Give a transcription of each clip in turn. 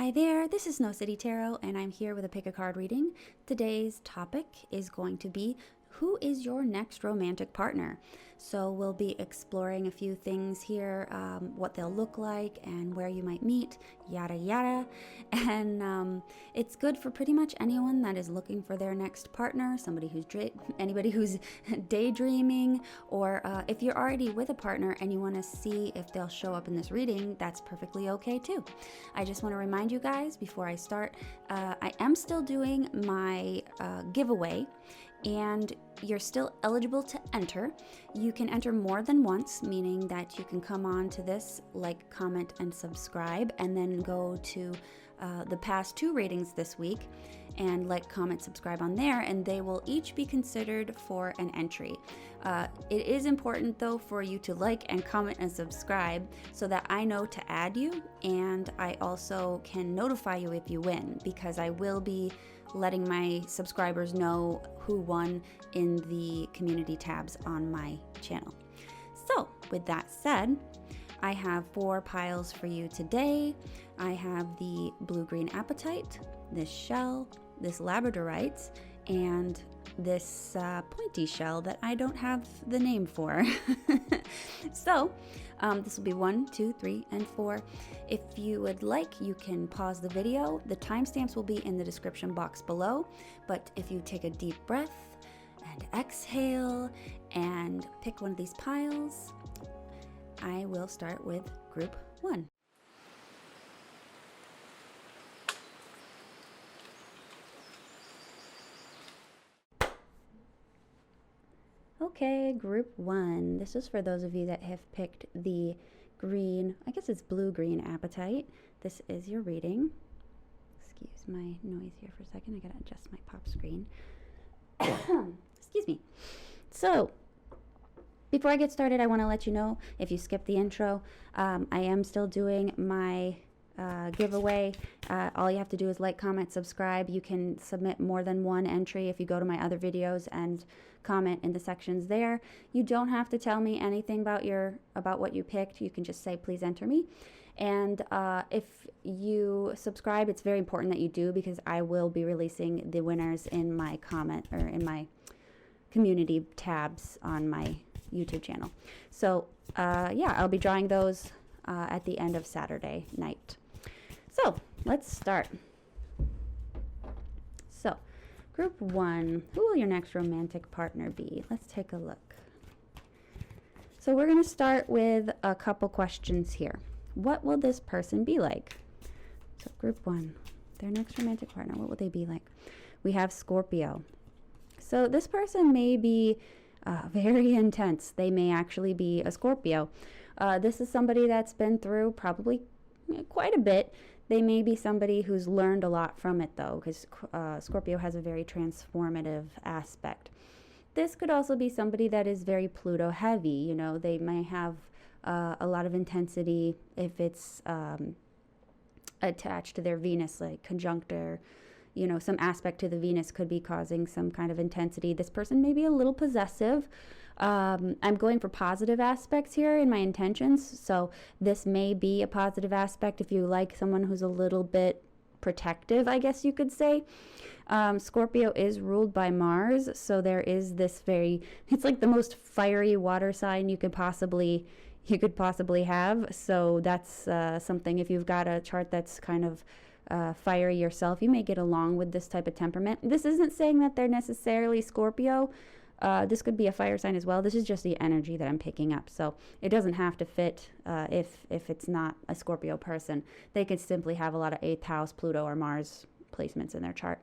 Hi there, this is Snow City Tarot, and I'm here with a pick a card reading. Today's topic is going to be, who is your next romantic partner? So we'll be exploring a few things here, what they'll look like and where you might meet, yada yada. And it's good for pretty much anyone that is looking for their next partner, anybody who's daydreaming, or if you're already with a partner and you want to see if they'll show up in this reading, that's perfectly okay too. I just want to remind you guys before I start, I am still doing my giveaway, and you're still eligible to enter. You can enter more than once, meaning that you can come on to this, like, comment, and subscribe, and then go to the past 2 readings this week and like, comment, subscribe on there, and they will each be considered for an entry. It is important though for you to like and comment and subscribe so that I know to add you, and I also can notify you if you win, because I will be letting my subscribers know who won in the community tabs on my channel. So with that said, I have 4 piles for you today. I have the blue-green apatite, this shell, this labradorite, and this pointy shell that I don't have the name for. So this will be 1, 2, 3, and 4. If you would like, you can pause the video. The timestamps will be in the description box below, but if you take a deep breath and exhale and pick one of these piles, I will start with group 1. Okay, group 1. This is for those of you that have picked the green, I guess it's blue-green apatite. This is your reading. Excuse my noise here for a second. I gotta adjust my pop screen. Excuse me. So, before I get started, I want to let you know, if you skipped the intro, I am still doing my giveaway. All you have to do is like, comment, subscribe. You can submit more than one entry if you go to my other videos and comment in the sections there. You don't have to tell me anything about what you picked. You can just say, please enter me. And if you subscribe, it's very important that you do, because I will be releasing the winners in my comment, or in my community tabs on my YouTube channel. So yeah, I'll be drawing those at the end of Saturday night. So let's start. So group 1, who will your next romantic partner be? Let's take a look. So we're going to start with a couple questions here. What will this person be like? So group 1, their next romantic partner, what will they be like? We have Scorpio. So this person may be very intense. They may actually be a Scorpio. This is somebody that's been through probably quite a bit. They may be somebody who's learned a lot from it, though, because Scorpio has a very transformative aspect. This could also be somebody that is very Pluto heavy. You know, they may have a lot of intensity if it's attached to their Venus, like conjunctor. You know, some aspect to the Venus could be causing some kind of intensity. This person may be a little possessive. I'm going for positive aspects here in my intentions, so this may be a positive aspect if you like someone who's a little bit protective, I guess you could say. Scorpio is ruled by Mars, so there is this it's like the most fiery water sign you could possibly have. So that's something, if you've got a chart that's kind of fiery yourself, you may get along with this type of temperament. This isn't saying that they're necessarily Scorpio. This could be a fire sign as well. This is just the energy that I'm picking up. So it doesn't have to fit if it's not a Scorpio person. They could simply have a lot of 8th house, Pluto, or Mars placements in their chart.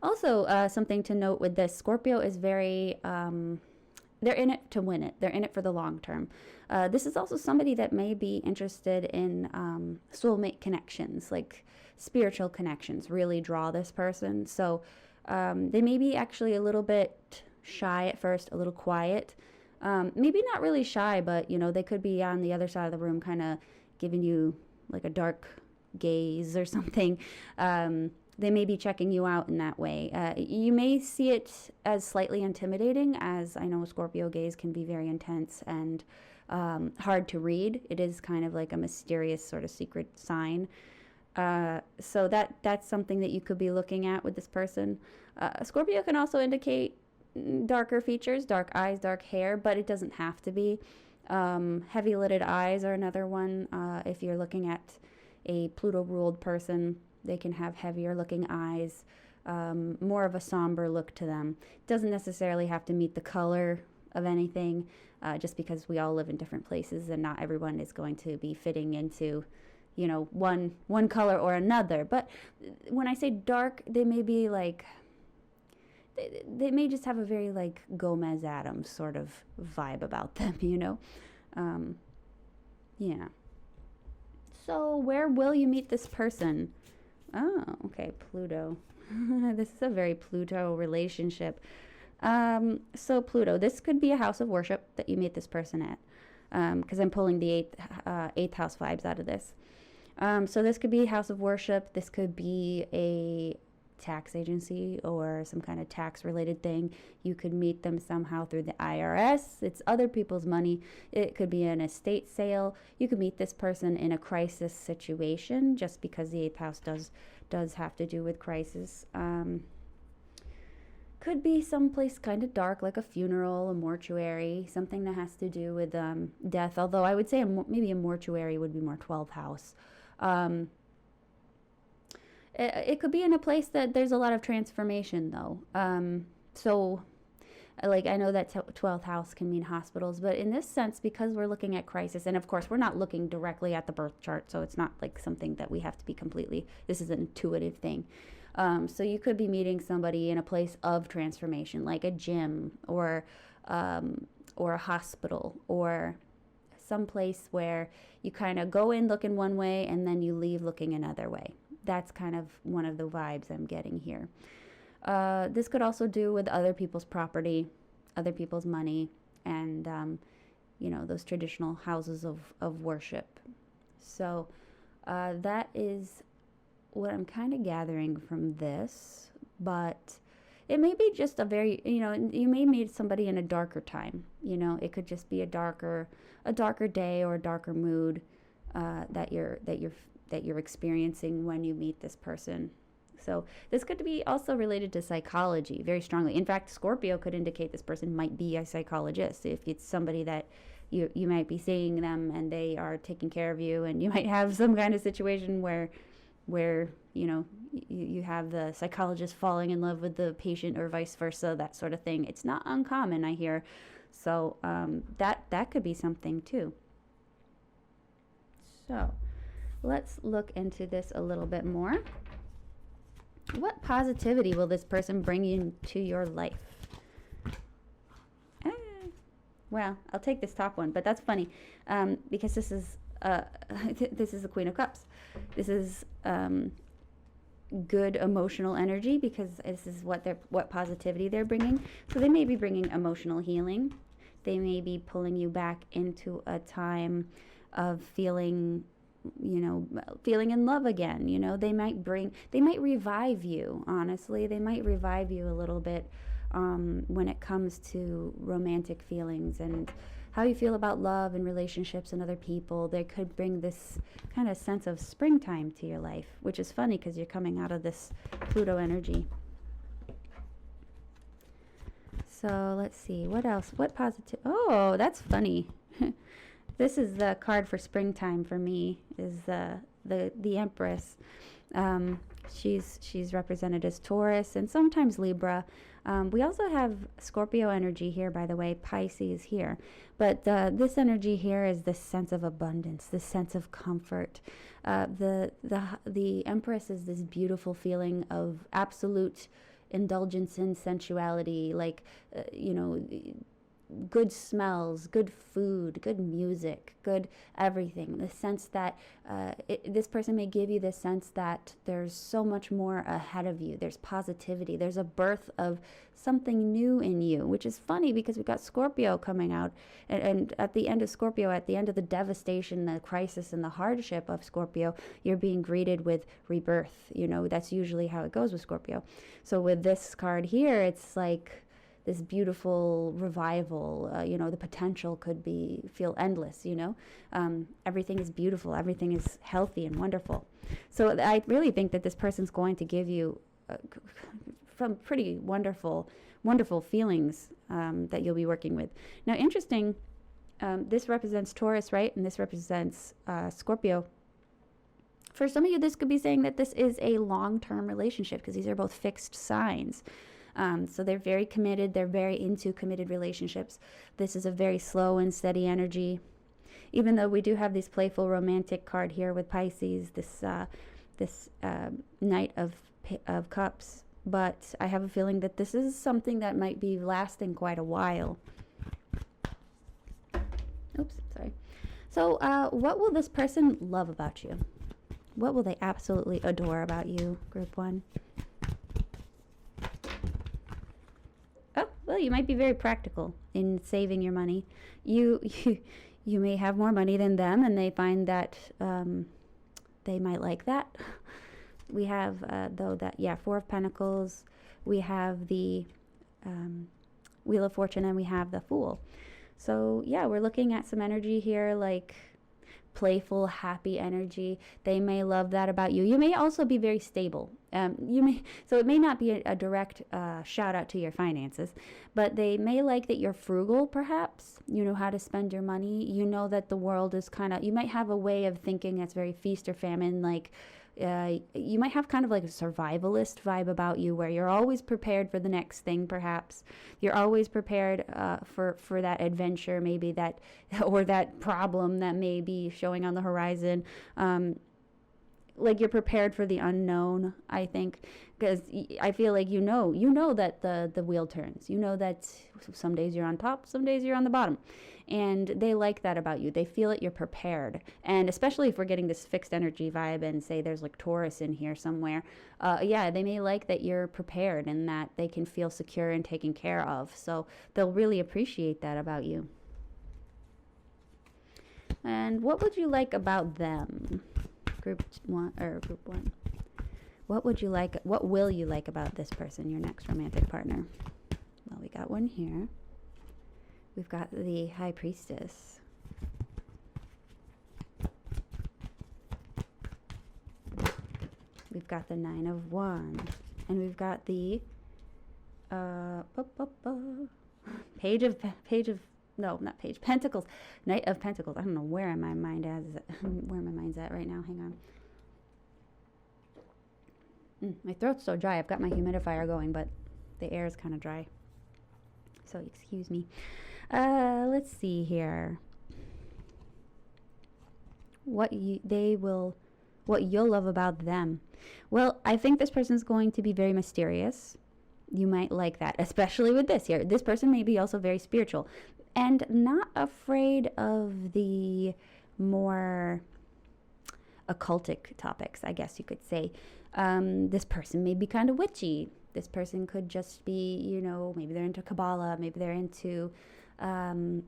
Also, something to note with this, Scorpio is very, they're in it to win it. They're in it for the long term. This is also somebody that may be interested in soulmate connections, like spiritual connections, really draw this person. So they may be actually a little bit shy at first, a little quiet. Maybe not really shy, but, you know, they could be on the other side of the room kind of giving you like a dark gaze or something. They may be checking you out in that way. You may see it as slightly intimidating, as I know Scorpio gaze can be very intense and hard to read. It is kind of like a mysterious sort of secret sign. So that's something that you could be looking at with this person. Scorpio can also indicate darker features, dark eyes, dark hair, but it doesn't have to be. Heavy lidded eyes are another one. If you're looking at a Pluto ruled person, they can have heavier looking eyes, more of a somber look to them. Doesn't necessarily have to meet the color of anything, just because we all live in different places and not everyone is going to be fitting into, you know, one color or another. But when I say dark, they may be like, they may just have a very like Gomez Adams sort of vibe about them, you know? Yeah. So where will you meet this person? Oh, okay, Pluto. This is a very Pluto relationship. So Pluto, this could be a house of worship that you meet this person at, because I'm pulling the eighth house vibes out of this. So this could be a house of worship. This could be a tax agency or some kind of tax related thing. You could meet them somehow through the IRS. It's other people's money. It could be an estate sale. You could meet this person in a crisis situation, just because the eighth house does have to do with crisis. Could be someplace kind of dark, like a funeral, a mortuary, something that has to do with death. Although I would say maybe a mortuary would be more 12th house. It could be in a place that there's a lot of transformation, though. So, like, I know that 12th house can mean hospitals, but in this sense, because we're looking at crisis, and of course, we're not looking directly at the birth chart, so it's not like something that we have to be completely, this is an intuitive thing. So you could be meeting somebody in a place of transformation, like a gym or a hospital, or some place where you kind of go in looking one way and then you leave looking another way. That's kind of one of the vibes I'm getting here. This could also do with other people's property, other people's money, and you know, those traditional houses of worship. So that is what I'm kind of gathering from this, but it may be just a very, you know, you may meet somebody in a darker time. You know, it could just be a darker day or a darker mood that you're experiencing when you meet this person. So this could be also related to psychology very strongly. In fact, Scorpio could indicate this person might be a psychologist. If it's somebody that you might be seeing them and they are taking care of you, and you might have some kind of situation where you know, you have the psychologist falling in love with the patient or vice versa, that sort of thing. It's not uncommon, I hear. So that could be something too. So let's look into this a little bit more. What positivity will this person bring into your life? Well, I'll take this top one, but that's funny because this is this is the Queen of Cups. This is good emotional energy, because this is what positivity they're bringing. So they may be bringing emotional healing. They may be pulling you back into a time of feeling in love again. You know, they might revive you. Honestly, they might revive you a little bit when it comes to romantic feelings and how you feel about love and relationships and other people. They could bring this kind of sense of springtime to your life, which is funny because you're coming out of this Pluto energy. So let's see, what else? What positive? Oh, that's funny. This is the card for springtime for me, is the Empress. She's represented as Taurus and sometimes Libra. We also have Scorpio energy here, by the way, Pisces here. But this energy here is this sense of abundance, this sense of comfort. The Empress is this beautiful feeling of absolute indulgence in sensuality, like, good smells, good food, good music, good everything. The sense that this person may give you the sense that there's so much more ahead of you. There's positivity. There's a birth of something new in you, which is funny because we've got Scorpio coming out. And at the end of Scorpio, at the end of the devastation, the crisis, and the hardship of Scorpio, you're being greeted with rebirth. You know, that's usually how it goes with Scorpio. So with this card here, it's like this beautiful revival. The potential could feel endless. Everything is beautiful, everything is healthy and wonderful. So I really think that this person's going to give you from pretty wonderful feelings that you'll be working with. Now, interesting, this represents Taurus, right? And this represents Scorpio. For some of you, this could be saying that this is a long-term relationship, because these are both fixed signs. So they're very committed. They're very into committed relationships. This is a very slow and steady energy. Even though we do have this playful romantic card here with Pisces, this Knight of Cups. But I have a feeling that this is something that might be lasting quite a while. Oops, sorry. So what will this person love about you? What will they absolutely adore about you, Group 1? Oh, well, you might be very practical in saving your money. You may have more money than them, and they find that they might like that. We have, Four of Pentacles. We have the Wheel of Fortune, and we have the Fool. So, yeah, we're looking at some energy here, like playful, happy energy. They may love that about you. You may also be very stable. So it may not be a direct shout out to your finances, but they may like that you're frugal, perhaps. You know how to spend your money. You know that the world is you might have a way of thinking that's very feast or famine, like you might have kind of like a survivalist vibe about you, where you're always prepared for the next thing, perhaps. You're always prepared for that adventure, maybe or that problem that may be showing on the horizon. Like you're prepared for the unknown, I think, because I feel like you know that the wheel turns. You know that some days you're on top, some days you're on the bottom. And they like that about you. They feel that you're prepared. And especially if we're getting this fixed energy vibe and say there's like Taurus in here somewhere, they may like that you're prepared and that they can feel secure and taken care of. So they'll really appreciate that about you. And what would you like about them? Group 1. What will you like about this person, your next romantic partner? Well, we got one here. We've got the High Priestess. We've got the Nine of Wands. And we've got the Pentacles. Knight of Pentacles. I don't know where my mind's at right now. Hang on. My throat's so dry. I've got my humidifier going, but the air is kind of dry. So excuse me. Let's see here. What you'll love about them. Well, I think this person's going to be very mysterious. You might like that, especially with this here. This person may be also very spiritual and not afraid of the more occultic topics, I guess you could say. This person may be kind of witchy. This person could just be, maybe they're into Kabbalah, maybe they're into, some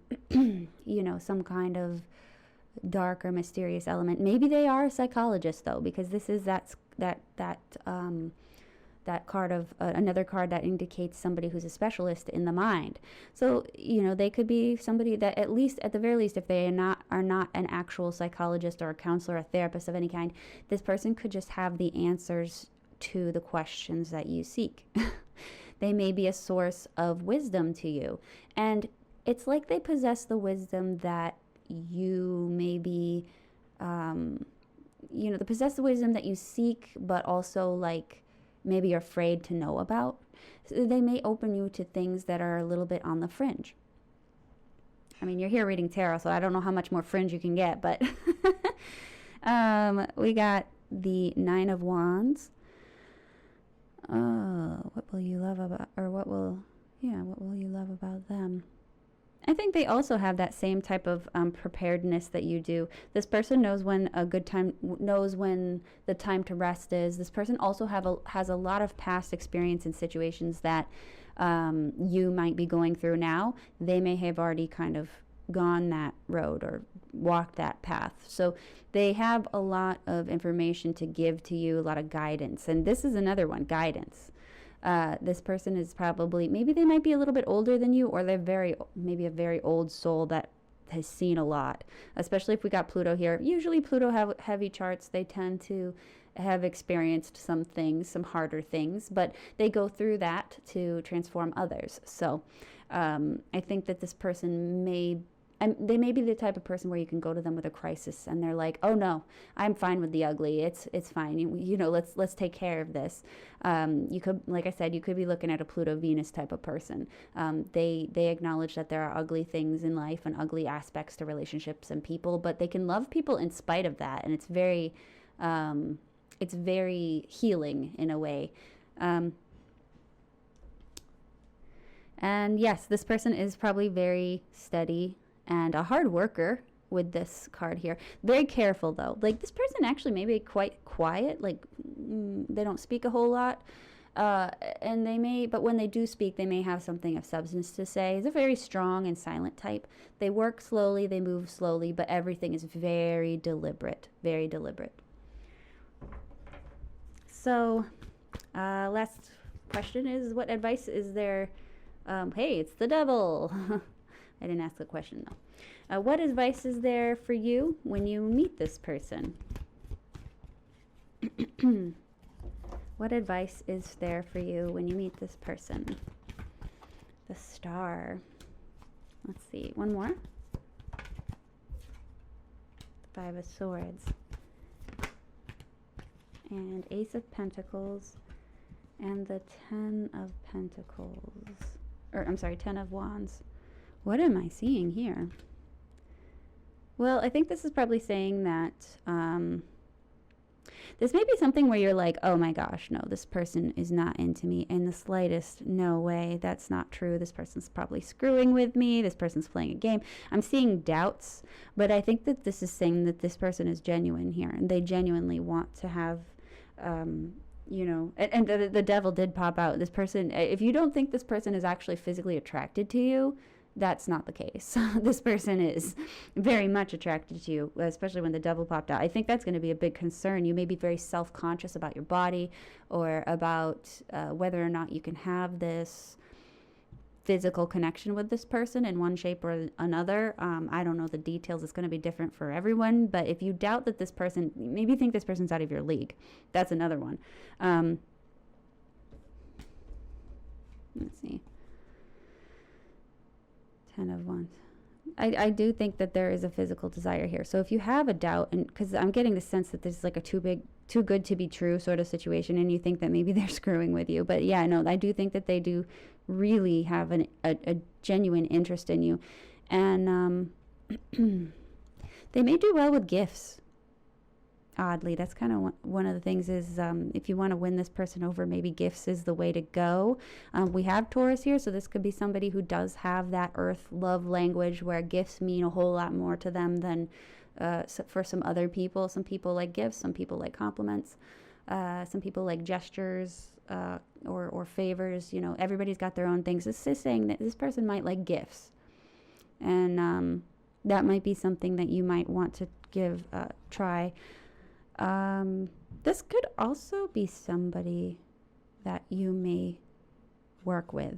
kind of dark or mysterious element. Maybe they are a psychologist, though, because this is that card of another card that indicates somebody who's a specialist in the mind. So they could be somebody that at the very least, if they are not an actual psychologist or a counselor, a therapist of any kind, this person could just have the answers to the questions that you seek. They may be a source of wisdom to you, and it's like they possess the wisdom that you maybe they possess the wisdom that you seek, but also like maybe you're afraid to know about. So they may open you to things that are a little bit on the fringe. I mean, you're here reading tarot, so I don't know how much more fringe you can get, but we got the Nine of Wands. What will you love about, what will you love about them? I think they also have that same type of preparedness that you do. This person knows when the time to rest is. This person also has a lot of past experience in situations that you might be going through now. They may have already kind of gone that road or walked that path. So they have a lot of information to give to you, a lot of guidance. And this is another one, guidance. This person is probably, maybe they might be a little bit older than you, or they're maybe a very old soul that has seen a lot, especially if we got Pluto here. Usually Pluto have heavy charts, they tend to have experienced some things, some harder things, but they go through that to transform others. So I think that this person they may be the type of person where you can go to them with a crisis and they're like, oh no, I'm fine with the ugly. It's fine. Let's take care of this. You could, like I said, you could be looking at a Pluto Venus type of person. They acknowledge that there are ugly things in life and ugly aspects to relationships and people, but they can love people in spite of that. And it's very healing in a way. And yes, this person is probably very steady and a hard worker with this card here. Very careful though. Like this person actually may be quite quiet. Like they don't speak a whole lot. But when they do speak, they may have something of substance to say. It's a very strong and silent type. They work slowly, they move slowly, but everything is very deliberate, very deliberate. So, last question is, what advice is there? Hey, it's the devil. I didn't ask the question though. What advice is there for you when you meet this person? What advice is there for you when you meet this person? The Star. Let's see, one more. The Five of Swords. And Ace of Pentacles. And the Ten of Pentacles. Ten of Wands. What am I seeing here? Well, I think this is probably saying that this may be something where you're like, oh my gosh, no, this person is not into me in the slightest. No way, that's not true. This person's probably screwing with me. This person's playing a game. I'm seeing doubts, but I think that this is saying that this person is genuine here, and they genuinely want to have, and the devil did pop out. This person, if you don't think this person is actually physically attracted to you, that's not the case. This person is very much attracted to you, especially when the devil popped out. I think that's going to be a big concern. You may be very self-conscious about your body or about whether or not you can have this physical connection with this person in one shape or another. I don't know the details. It's going to be different for everyone. But if you doubt that this person, maybe think this person's out of your league. That's another one. Let's see. 10 of Wands. I do think that there is a physical desire here. So if you have a doubt, and because I'm getting the sense that this is like a too good to be true sort of situation, and you think that maybe they're screwing with you. But yeah, no, I do think that they do really have a genuine interest in you. And they may do well with gifts. Oddly, that's kind of one of the things is if you want to win this person over, maybe gifts is the way to go. We have Taurus here, so this could be somebody who does have that earth love language where gifts mean a whole lot more to them than for some other people. Some people like gifts, some people like compliments, some people like gestures or favors. Everybody's got their own things. This is saying that this person might like gifts, and that might be something that you might want to give a try. This could also be somebody that you may work with.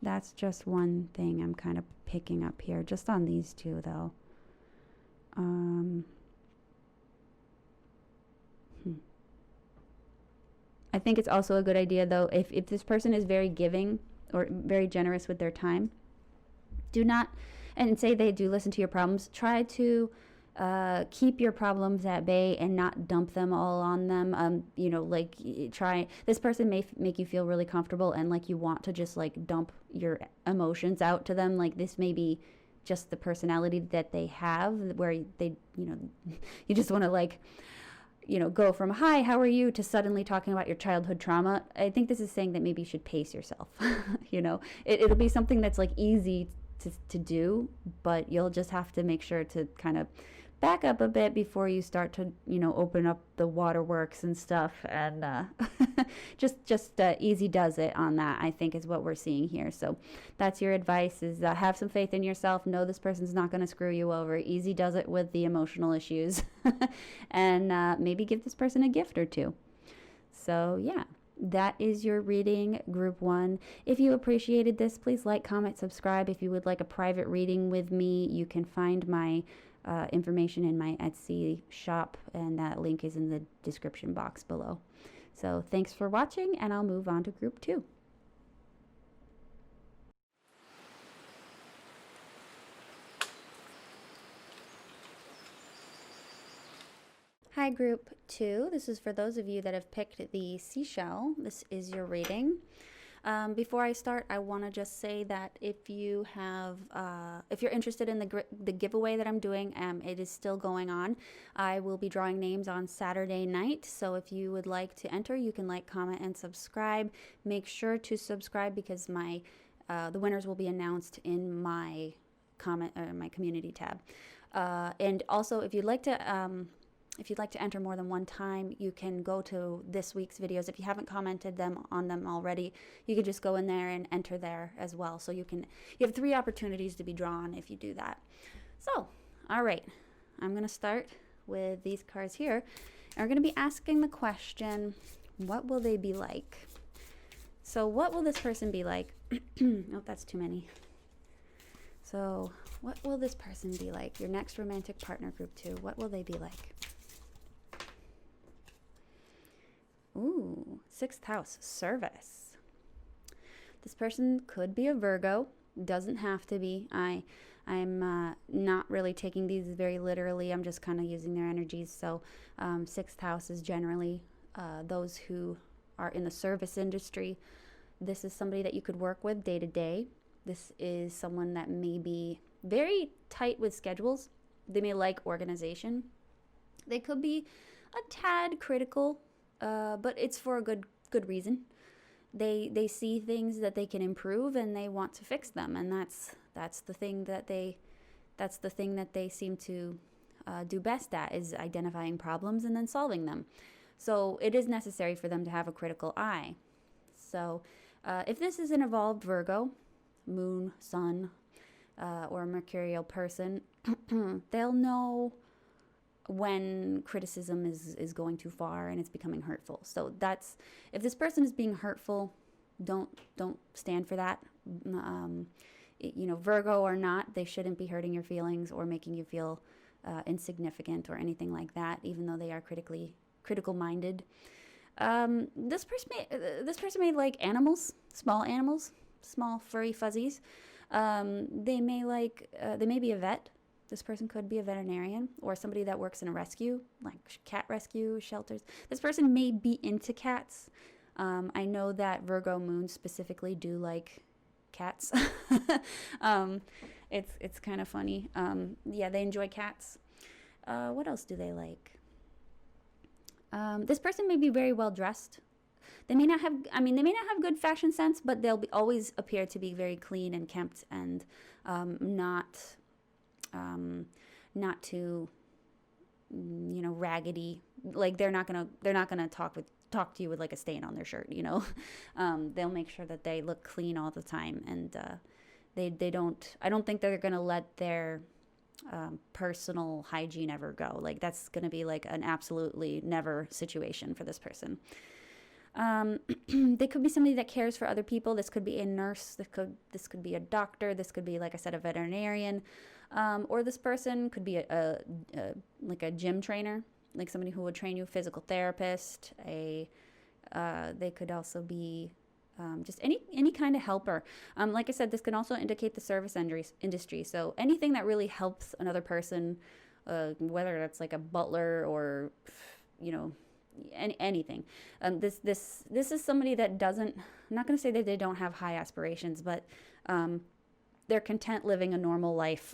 That's just one thing I'm kind of picking up here, just on these two though. I think it's also a good idea though, if this person is very giving or very generous with their time, do not, and say they do listen to your problems, try to keep your problems at bay and not dump them all on them. This person may make you feel really comfortable and like you want to just like dump your emotions out to them. Like this may be just the personality that they have, where they, you just want to like, go from hi, how are you, to suddenly talking about your childhood trauma. I think this is saying that maybe you should pace yourself. It'll be something that's like easy to do, but you'll just have to make sure to kind of back up a bit before you start to, open up the waterworks and stuff. And just easy does it on that, I think, is what we're seeing here. So that's your advice, is have some faith in yourself. Know this person's not going to screw you over. Easy does it with the emotional issues. And maybe give this person a gift or two. So yeah, that is your reading, group 1. If you appreciated this, please like, comment, subscribe. If you would like a private reading with me, you can find my information in my Etsy shop, and that link is in the description box below. So thanks for watching, and I'll move on to group 2. Hi, group 2. This is for those of you that have picked the seashell. This is your reading. Before I start, I want to just say that if you have, if you're interested in the giveaway that I'm doing, it is still going on. I will be drawing names on Saturday night. So if you would like to enter, you can like, comment, and subscribe. Make sure to subscribe because my the winners will be announced in my my community tab. And also, if you'd like to enter more than one time, you can go to this week's videos. If you haven't commented on them already, you can just go in there and enter there as well. So you have 3 opportunities to be drawn if you do that. So, all right, I'm going to start with these cards here. And we're going to be asking the question, what will they be like? So what will this person be like? Oh, that's too many. So what will this person be like? Your next romantic partner, group 2. What will they be like? Ooh, 6th house, service. This person could be a Virgo, doesn't have to be. I'm not really taking these very literally. I'm just kind of using their energies. So 6th house is generally those who are in the service industry. This is somebody that you could work with day to day. This is someone that may be very tight with schedules. They may like organization. They could be a tad critical, but it's for a good reason. They see things that they can improve and they want to fix them, and that's the thing that they seem to do best at, is identifying problems and then solving them. So it is necessary for them to have a critical eye. So if this is an evolved Virgo, moon, sun, or a mercurial person, they'll know when criticism is going too far and it's becoming hurtful. So that's, if this person is being hurtful, don't stand for that. Virgo or not, they shouldn't be hurting your feelings or making you feel insignificant or anything like that, even though they are critical minded. This person may like animals, small furry fuzzies. They may be a vet. This person could be a veterinarian or somebody that works in a rescue, like cat rescue shelters. This person may be into cats. I know that Virgo moons specifically do like cats. It's kind of funny. Yeah, they enjoy cats. What else do they like? This person may be very well dressed. They may not have good fashion sense, but they'll always appear to be very clean and kempt and not too, raggedy. Like they're not gonna talk to you with like a stain on their shirt. They'll make sure that they look clean all the time, and I don't think they're gonna let their personal hygiene ever go. Like that's gonna be like an absolutely never situation for this person. They could be somebody that cares for other people. This could be a nurse. This could be a doctor. This could be, like I said, a veterinarian. Or this person could be like a gym trainer, like somebody who would train you, physical therapist. They could also be just any kind of helper. Like I said, this can also indicate the service industry. So anything that really helps another person, whether that's like a butler or, anything. This is somebody that doesn't, I'm not going to say that they don't have high aspirations, but they're content living a normal life.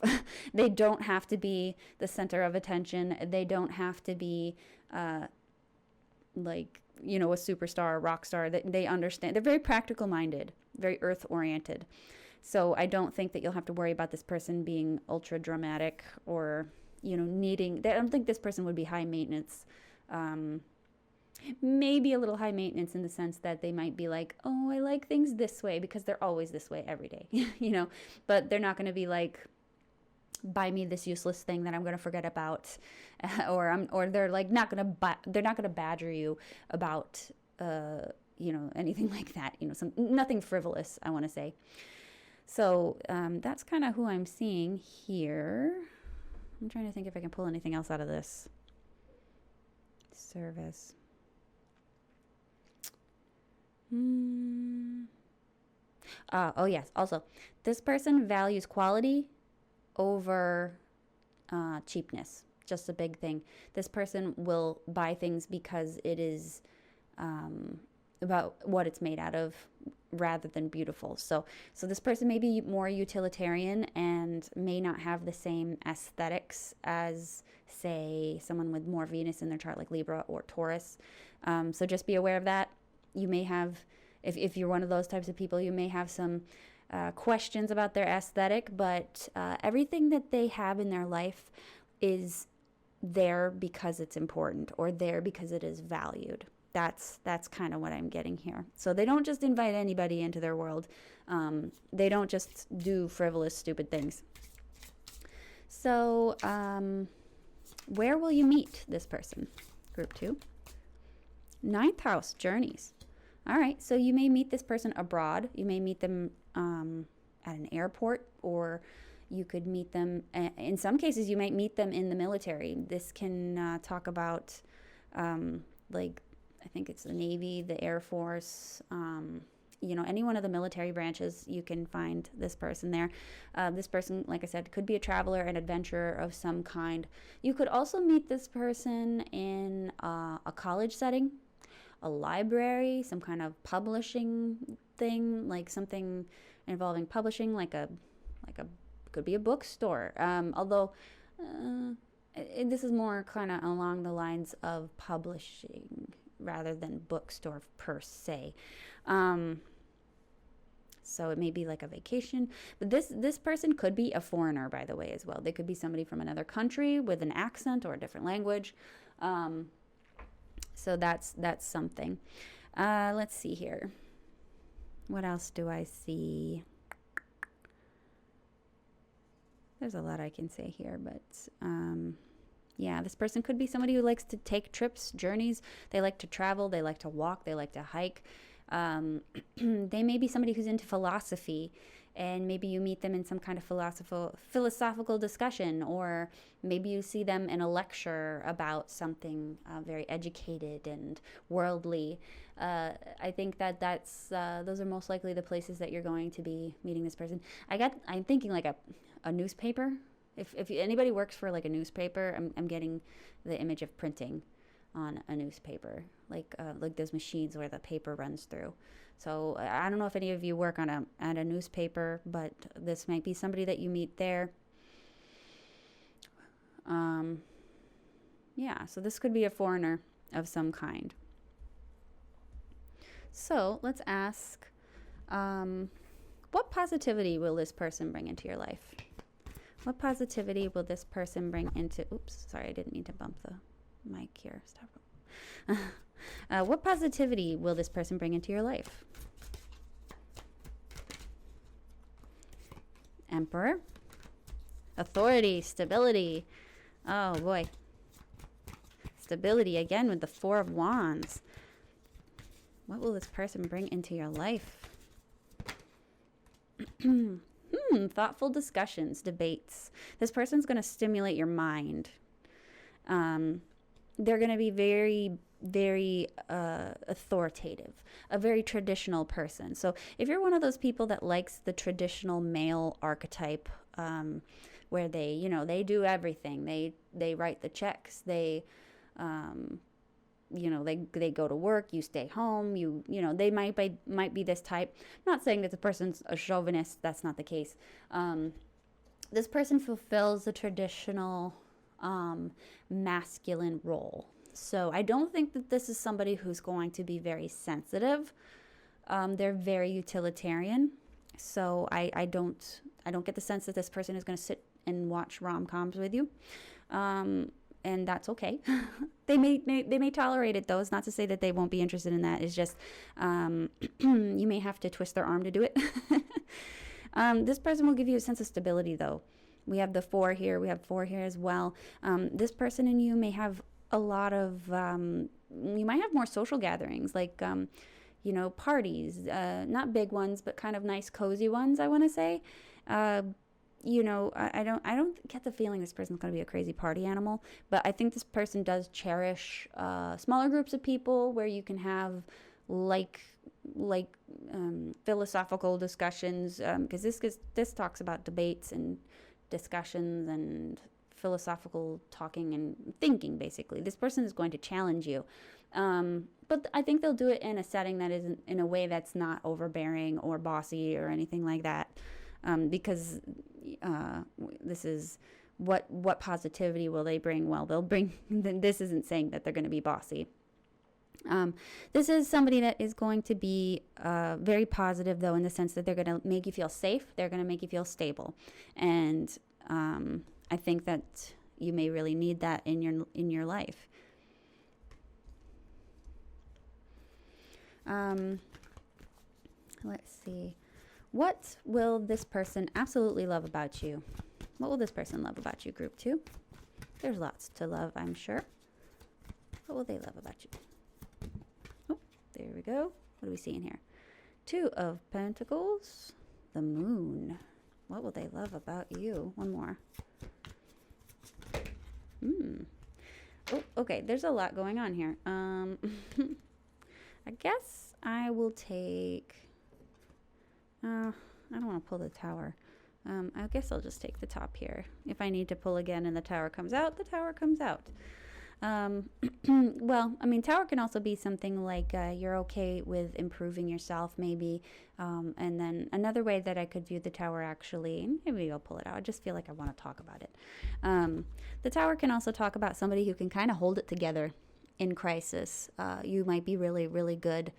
They don't have to be the center of attention. They don't have to be a superstar, a rock star. They understand. They're very practical minded, very earth oriented. So I don't think that you'll have to worry about this person being ultra dramatic or, needing. I don't think this person would be high maintenance. Maybe a little high maintenance in the sense that they might be like, oh, I like things this way because they're always this way every day, but they're not going to be like, buy me this useless thing that I'm going to forget about, or they're like they're not going to badger you about, anything like that, nothing frivolous, I want to say. So that's kind of who I'm seeing here. I'm trying to think if I can pull anything else out of this. Service. Oh, yes. Also, this person values quality over cheapness. Just a big thing. This person will buy things because it is about what it's made out of rather than beautiful. So this person may be more utilitarian and may not have the same aesthetics as, say, someone with more Venus in their chart, like Libra or Taurus. So just be aware of that. You may have, if you're one of those types of people, you may have some questions about their aesthetic, but everything that they have in their life is there because it's important, or there because it is valued. That's kind of what I'm getting here. So they don't just invite anybody into their world. They don't just do frivolous, stupid things. So where will you meet this person? Group 2. 9th house, journeys. All right, so you may meet this person abroad. You may meet them at an airport, or you could meet them, in some cases, you might meet them in the military. This can talk about, like, I think it's the Navy, the Air Force, any one of the military branches, you can find this person there. This person, like I said, could be a traveler, an adventurer of some kind. You could also meet this person in a college setting, a library, some kind of publishing thing, like something involving publishing, like a could be a bookstore. Although this is more kind of along the lines of publishing rather than bookstore per se. So it may be like a vacation. But this person could be a foreigner, by the way, as well. They could be somebody from another country with an accent or a different language. So that's something. Let's see here. What else do I see? There's a lot I can say here, but yeah, this person could be somebody who likes to take trips, journeys. They like to travel. They like to walk. They like to hike. They may be somebody who's into philosophy, and maybe you meet them in some kind of philosophical discussion, or maybe you see them in a lecture about something very educated and worldly. I think that's those are most likely the places that you're going to be meeting this person. I'm thinking like a newspaper. If anybody works for like a newspaper, I'm getting the image of printing on a newspaper, like those machines where the paper runs through. So I don't know if any of you work at a newspaper, but this might be somebody that you meet there. Yeah, so this could be a foreigner of some kind. So let's ask, what positivity will this person bring into your life? What positivity will this person bring into... Oops, sorry, I didn't mean to bump the mic here. Stop. What positivity will this person bring into your life? Emperor. Authority, stability. Oh, boy. Stability, again, with the 4 of Wands. What will this person bring into your life? Thoughtful discussions, debates. This person's going to stimulate your mind. They're going to be very, very authoritative, a very traditional person. So if you're one of those people that likes the traditional male archetype, where they do everything. They write the checks. They they go to work, you stay home, they might be this type. I'm not saying that the person's a chauvinist, that's not the case. This person fulfills the traditional masculine role. So I don't think that this is somebody who's going to be very sensitive. They're very utilitarian. So I don't get the sense that this person is going to sit and watch rom-coms with you. And that's okay. They may tolerate it, though. It's not to say that they won't be interested in that. It's just you may have to twist their arm to do it. This person will give you a sense of stability, though. We have the 4 here. We have 4 here as well. This person and you may have a lot of... you might have more social gatherings. Like parties, not big ones, but kind of nice, cozy ones, I want to say. Uh, I don't get the feeling this person's going to be a crazy party animal, but I think this person does cherish smaller groups of people where you can have like philosophical discussions, because this talks about debates and discussions and philosophical talking and thinking. Basically, this person is going to challenge you, but I think they'll do it in a setting that isn't, in a way that's not overbearing or bossy or anything like that, because this is what positivity will they bring? Well, they'll bring. This isn't saying that they're going to be bossy. This is somebody that is going to be very positive, though, in the sense that they're going to make you feel safe. They're going to make you feel stable, and I think that you may really need that in your life. Let's see. What will this person absolutely love about you? What will this person love about you, group 2? There's lots to love, I'm sure. What will they love about you? Oh, there we go. What do we see in here? 2 of Pentacles. The Moon. What will they love about you? One more. Oh, okay. There's a lot going on here. I guess I will take... I don't want to pull the Tower. I guess I'll just take the top here. If I need to pull again and the Tower comes out, the Tower comes out. Well, I mean, Tower can also be something like you're okay with improving yourself, maybe. And then another way that I could view the Tower, actually, maybe I'll pull it out. I just feel like I want to talk about it. The Tower can also talk about somebody who can kind of hold it together in crisis. You might be really, really good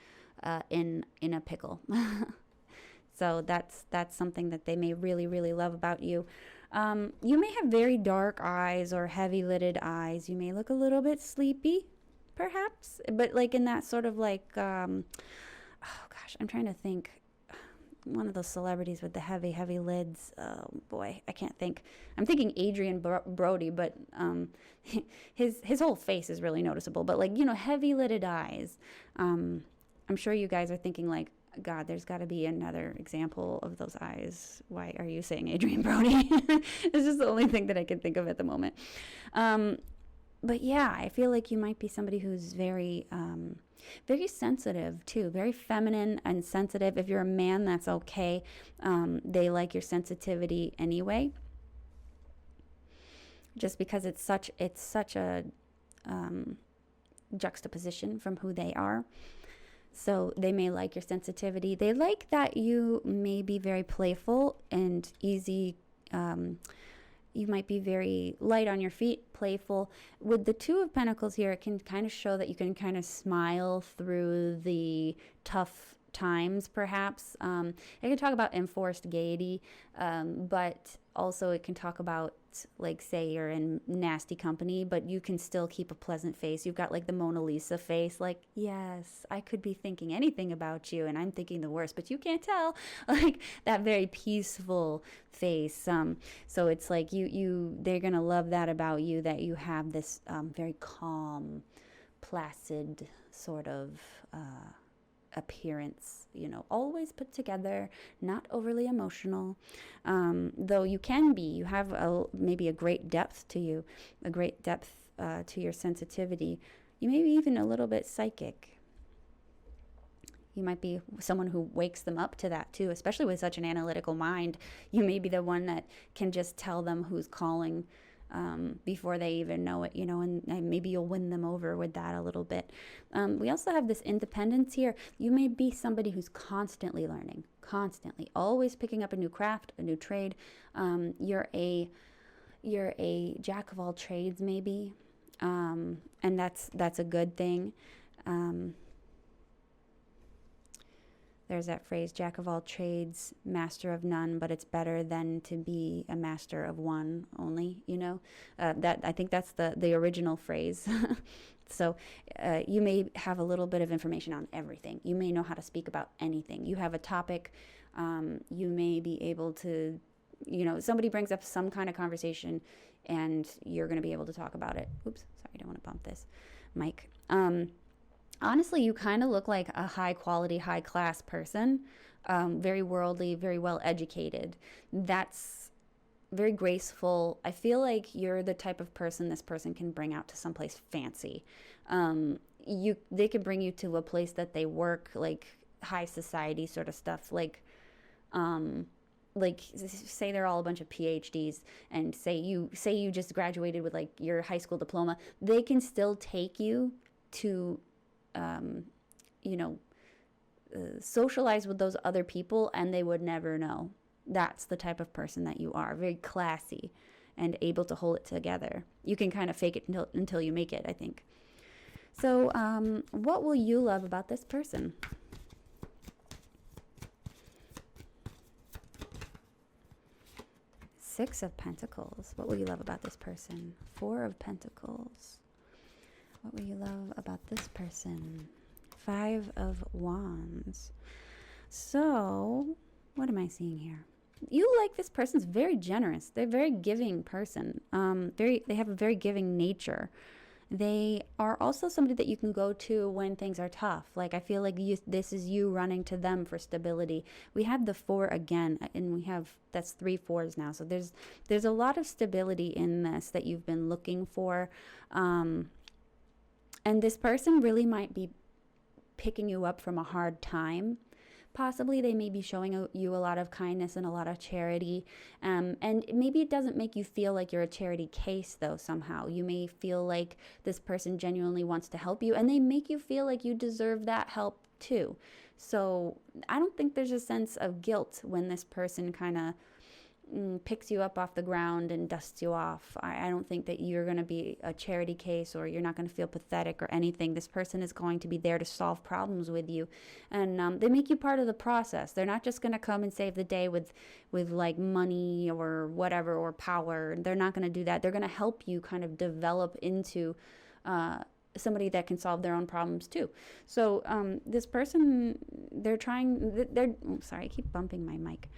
in a pickle. So that's something that they may really, really love about you. You may have very dark eyes or heavy-lidded eyes. You may look a little bit sleepy, perhaps, but like in that sort of like, oh gosh, I'm trying to think. One of those celebrities with the heavy, heavy lids. Oh boy, I can't think. I'm thinking Adrian Brody, but his whole face is really noticeable. But like, heavy-lidded eyes. I'm sure you guys are thinking like, God, there's got to be another example of those eyes. Why are you saying Adrian Brody? It's just the only thing that I can think of at the moment. But yeah, I feel like you might be somebody who's very, very sensitive too, very feminine and sensitive. If you're a man, that's okay. They like your sensitivity anyway. Just because it's such a juxtaposition from who they are. So they may like your sensitivity. They like that you may be very playful and easy. You might be very light on your feet, playful. With the 2 of Pentacles here, it can kind of show that you can kind of smile through the tough times, perhaps. It can talk about enforced gaiety, but also it can talk about, like, say you're in nasty company, but you can still keep a pleasant face. You've got like the Mona Lisa face, like, yes, I could be thinking anything about you and I'm thinking the worst, but you can't tell, like that very peaceful face. So it's like they're gonna love that about you, that you have this very calm, placid sort of appearance, always put together, not overly emotional, though you have maybe a great depth to you, a great depth to your sensitivity. You may be even a little bit psychic. You might be someone who wakes them up to that too, especially with such an analytical mind. You may be the one that can just tell them who's calling before they even know it, and maybe you'll win them over with that a little bit. We also have this independence here. You may be somebody who's constantly learning, constantly, always picking up a new craft, a new trade. You're a jack of all trades, maybe, and that's a good thing. There's that phrase, jack of all trades, master of none, but it's better than to be a master of one only, that I think that's the original phrase. So you may have a little bit of information on everything. You may know how to speak about anything. You have a topic. You may be able to, somebody brings up some kind of conversation and you're going to be able to talk about it. Oops, sorry, I don't want to bump this mic. Honestly, you kind of look like a high quality, high class person, very worldly, very well educated. That's very graceful. I feel like you're the type of person this person can bring out to someplace fancy. They could bring you to a place that they work, like high society sort of stuff, um, like say they're all a bunch of PhDs, and say you just graduated with like your high school diploma. They can still take you to, um, you know, socialize with those other people, and they would never know. That's the type of person that you are, very classy and able to hold it together. You can kind of fake it until you make it, I think. So what will you love about this person? Six of Pentacles. What will you love about this person? Four of Pentacles. What will you love about this person? Five of Wands. So what am I seeing here? You like this person's very generous. They're a very giving person. They have a very giving nature. They are also somebody that you can go to when things are tough. Like I feel like this is you running to them for stability. We have the four again, and that's 3 4s now. So there's a lot of stability in this that you've been looking for. And this person really might be picking you up from a hard time. Possibly they may be showing you a lot of kindness and a lot of charity. And maybe it doesn't make you feel like you're a charity case, though, somehow. You may feel like this person genuinely wants to help you, and they make you feel like you deserve that help, too. So I don't think there's a sense of guilt when this person kind of picks you up off the ground and dusts you off. I don't think that you're going to be a charity case, or you're not going to feel pathetic or anything. This person is going to be there to solve problems with you, and they make you part of the process. They're not just going to come and save the day with like money or whatever, or power. They're not going to do that. They're going to help you kind of develop into somebody that can solve their own problems too. So this person, sorry, I keep bumping my mic.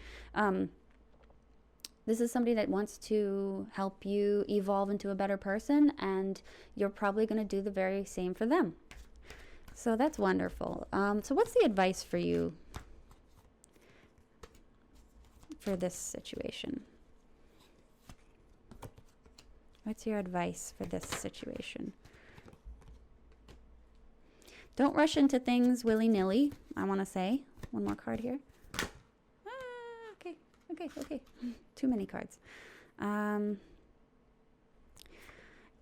This is somebody that wants to help you evolve into a better person, and you're probably going to do the very same for them. So that's wonderful. So what's the advice for you for this situation? What's your advice for this situation? Don't rush into things willy-nilly, I want to say. One more card here. Okay. Too many cards.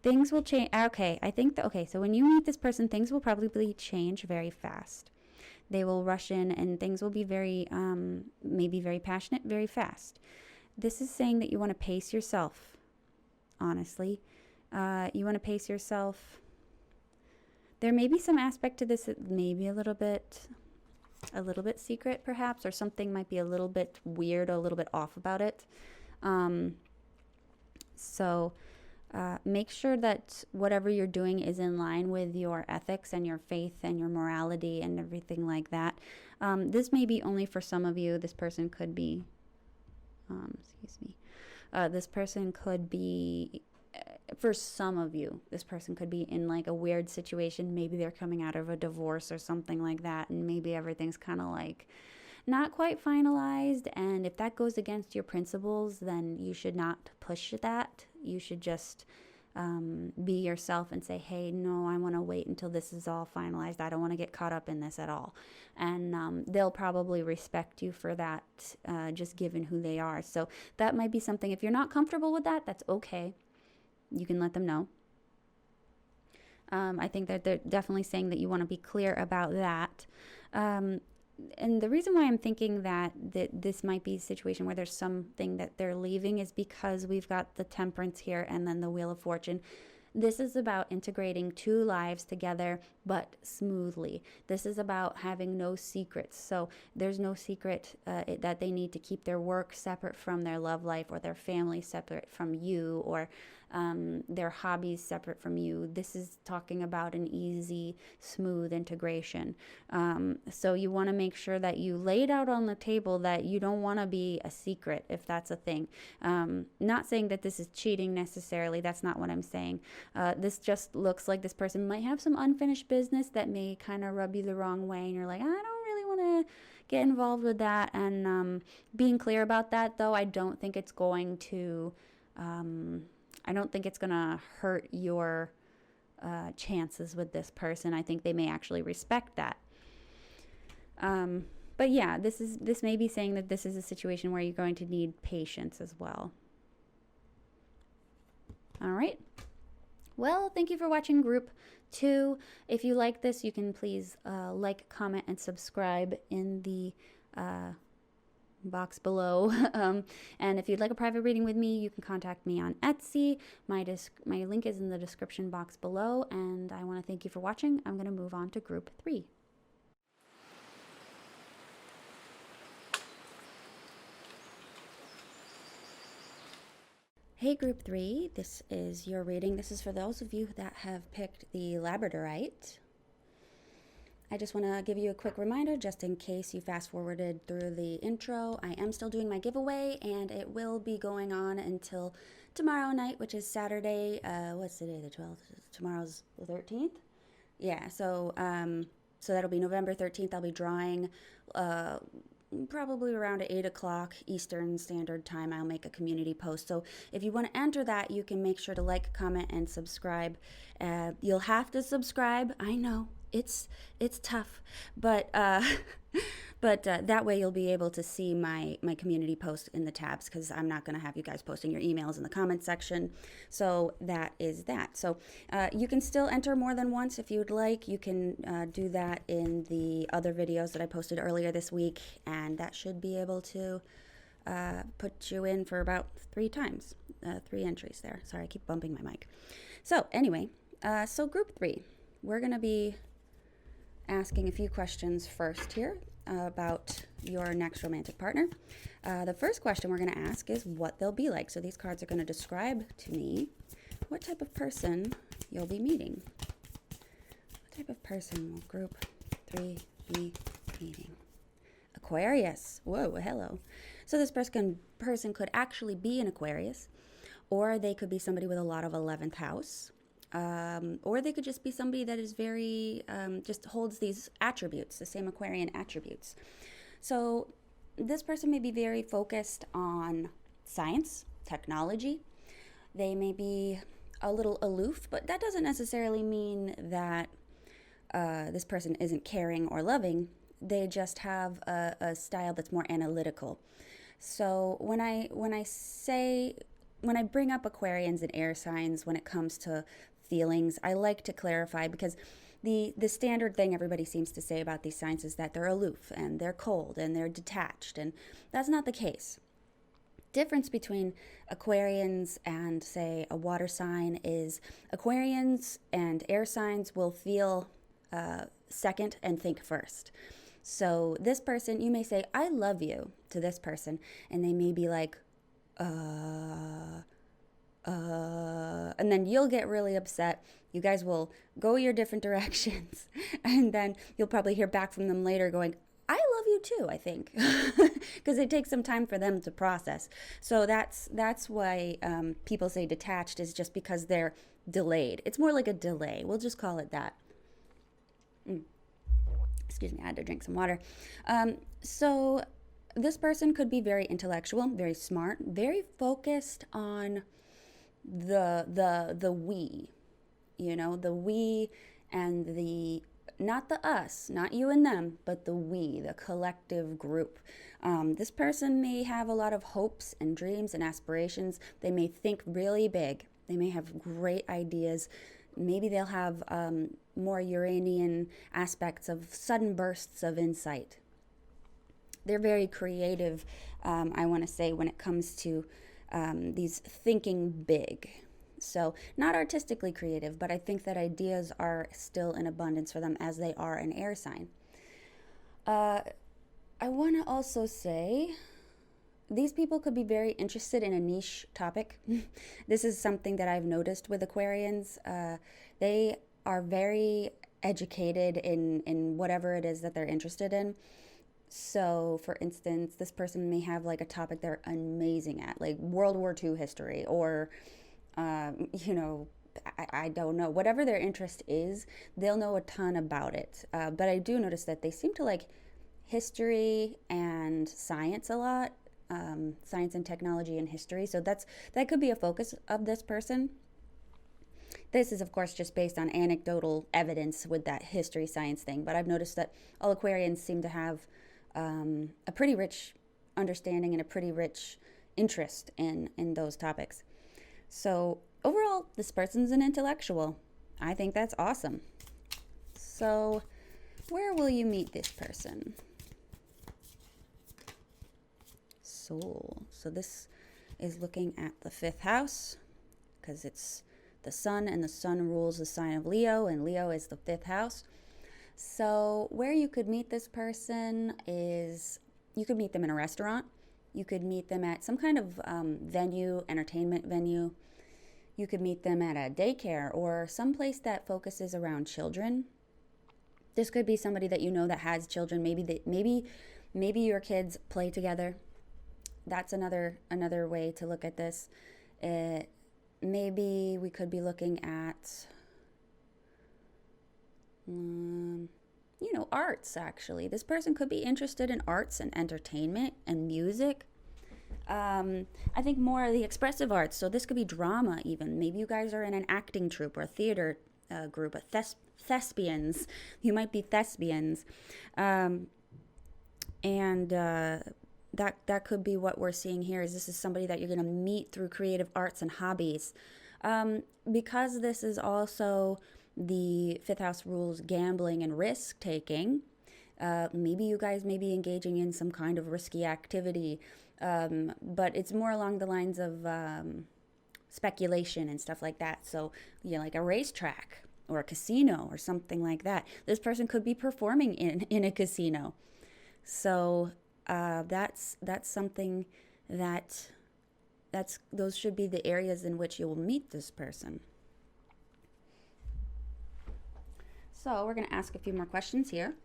Things will change. Okay, I think so when you meet this person, things will probably change very fast. They will rush in, and things will be very, maybe very passionate, very fast. This is saying that you want to pace yourself, honestly. You want to pace yourself. There may be some aspect to this that may be a little bit secret, perhaps, or something might be a little bit weird or a little bit off about it. So make sure that whatever you're doing is in line with your ethics and your faith and your morality and everything like that. This may be only for some of you. This person could be, this person could be, for some of you, this person could be in like a weird situation. Maybe they're coming out of a divorce or something like that, and maybe everything's kind of like not quite finalized. And if that goes against your principles, then you should not push that. You should just be yourself and say, hey, no, I want to wait until this is all finalized. I don't want to get caught up in this at all. And they'll probably respect you for that, just given who they are. So that might be something. If you're not comfortable with that, that's okay. You can let them know. I think that they're definitely saying that you want to be clear about that. And the reason why I'm thinking that this might be a situation where there's something that they're leaving is because we've got the Temperance here and then the Wheel of Fortune. This is about integrating two lives together, but smoothly. This is about having no secrets. So there's no secret that they need to keep their work separate from their love life, or their family separate from you, or their hobbies separate from you. This is talking about an easy, smooth integration. So you want to make sure that you lay it out on the table that you don't want to be a secret, if that's a thing. Not saying that this is cheating necessarily. That's not what I'm saying. This just looks like this person might have some unfinished business that may kind of rub you the wrong way, and you're like, I don't really want to get involved with that. And being clear about that, though, I don't think it's going to hurt your chances with this person. I think they may actually respect that. But yeah, this may be saying that this is a situation where you're going to need patience as well. All right. Well, thank you for watching group 2. If you like this, you can please like, comment, and subscribe in the box below. And if you'd like a private reading with me, you can contact me on Etsy. My link is in the description box below. And I want to thank you for watching. I'm going to move on to group 3. Hey group 3, this is your reading. This is for those of you that have picked the Labradorite. I just want to give you a quick reminder, just in case you fast forwarded through the intro. I am still doing my giveaway, and it will be going on until tomorrow night, which is Saturday. What's today, the 12th? Tomorrow's the 13th? Yeah, so that'll be November 13th. I'll be drawing probably around 8 o'clock Eastern Standard Time. I'll make a community post. So if you want to enter that, you can make sure to like, comment, and subscribe. You'll have to subscribe. I know it's tough, but that way you'll be able to see my community post in the tabs, because I'm not going to have you guys posting your emails in the comment section. So that is that. So you can still enter more than once if you'd like. You can do that in the other videos that I posted earlier this week, and that should be able to put you in for about 3 times, 3 entries there. Sorry, I keep bumping my mic. So anyway, so group 3, we're going to be asking a few questions first here about your next romantic partner. The first question we're going to ask is what they'll be like. So these cards are going to describe to me what type of person you'll be meeting. What type of person will group 3 be meeting? Aquarius. Whoa, hello. So this person could actually be an Aquarius, or they could be somebody with a lot of 11th house. Or they could just be somebody that is very, just holds these attributes, the same Aquarian attributes. So this person may be very focused on science, technology. They may be a little aloof, but that doesn't necessarily mean that this person isn't caring or loving. They just have a style that's more analytical. So when I bring up Aquarians and air signs when it comes to feelings, I like to clarify, because the standard thing everybody seems to say about these signs is that they're aloof and they're cold and they're detached, and that's not the case. Difference between Aquarians and, say, a water sign is Aquarians and air signs will feel second and think first. So this person, you may say, I love you to this person, and they may be like, and then you'll get really upset. You guys will go your different directions, and then you'll probably hear back from them later going, I love you too, I think, because it takes some time for them to process. So that's why people say detached, is just because they're delayed. It's more like a delay. We'll just call it that. Excuse me, I had to drink some water. So this person could be very intellectual, very smart, very focused on the we, the we and the, not the us, not you and them, but the we, the collective group. This person may have a lot of hopes and dreams and aspirations. They may think really big. They may have great ideas. Maybe they'll have more Uranian aspects of sudden bursts of insight. They're very creative, I want to say, when it comes to these thinking big. So not artistically creative, but I think that ideas are still in abundance for them, as they are an air sign. I want to also say these people could be very interested in a niche topic. This is something that I've noticed with Aquarians. They are very educated in whatever it is that they're interested in. So, for instance, this person may have like a topic they're amazing at, like World War II history, or, you know, I don't know. Whatever their interest is, they'll know a ton about it. But I do notice that they seem to like history and science a lot, science and technology and history. So that could be a focus of this person. This is, of course, just based on anecdotal evidence with that history science thing. But I've noticed that all Aquarians seem to have a pretty rich understanding and a pretty rich interest in those topics. So overall, this person's an intellectual. I think that's awesome. So where will you meet this person? Soul. So this is looking at the 5th house because it's the sun, and the sun rules the sign of Leo, and Leo is the 5th house. So where you could meet this person is, you could meet them in a restaurant. You could meet them at some kind of venue, entertainment venue. You could meet them at a daycare or someplace that focuses around children. This could be somebody that you know that has children. Maybe your kids play together. That's another way to look at this. Maybe we could be looking at, arts, actually. This person could be interested in arts and entertainment and music. I think more of the expressive arts. So this could be drama even. Maybe you guys are in an acting troupe or a theater group, thespians. You might be thespians. And that could be what we're seeing here, is this is somebody that you're going to meet through creative arts and hobbies. Because this is also the 5th house rules gambling and risk taking, maybe you guys may be engaging in some kind of risky activity, but it's more along the lines of speculation and stuff like that. So, like a racetrack or a casino or something like that. This person could be performing in a casino. So that's something those should be the areas in which you will meet this person. So we're going to ask a few more questions here.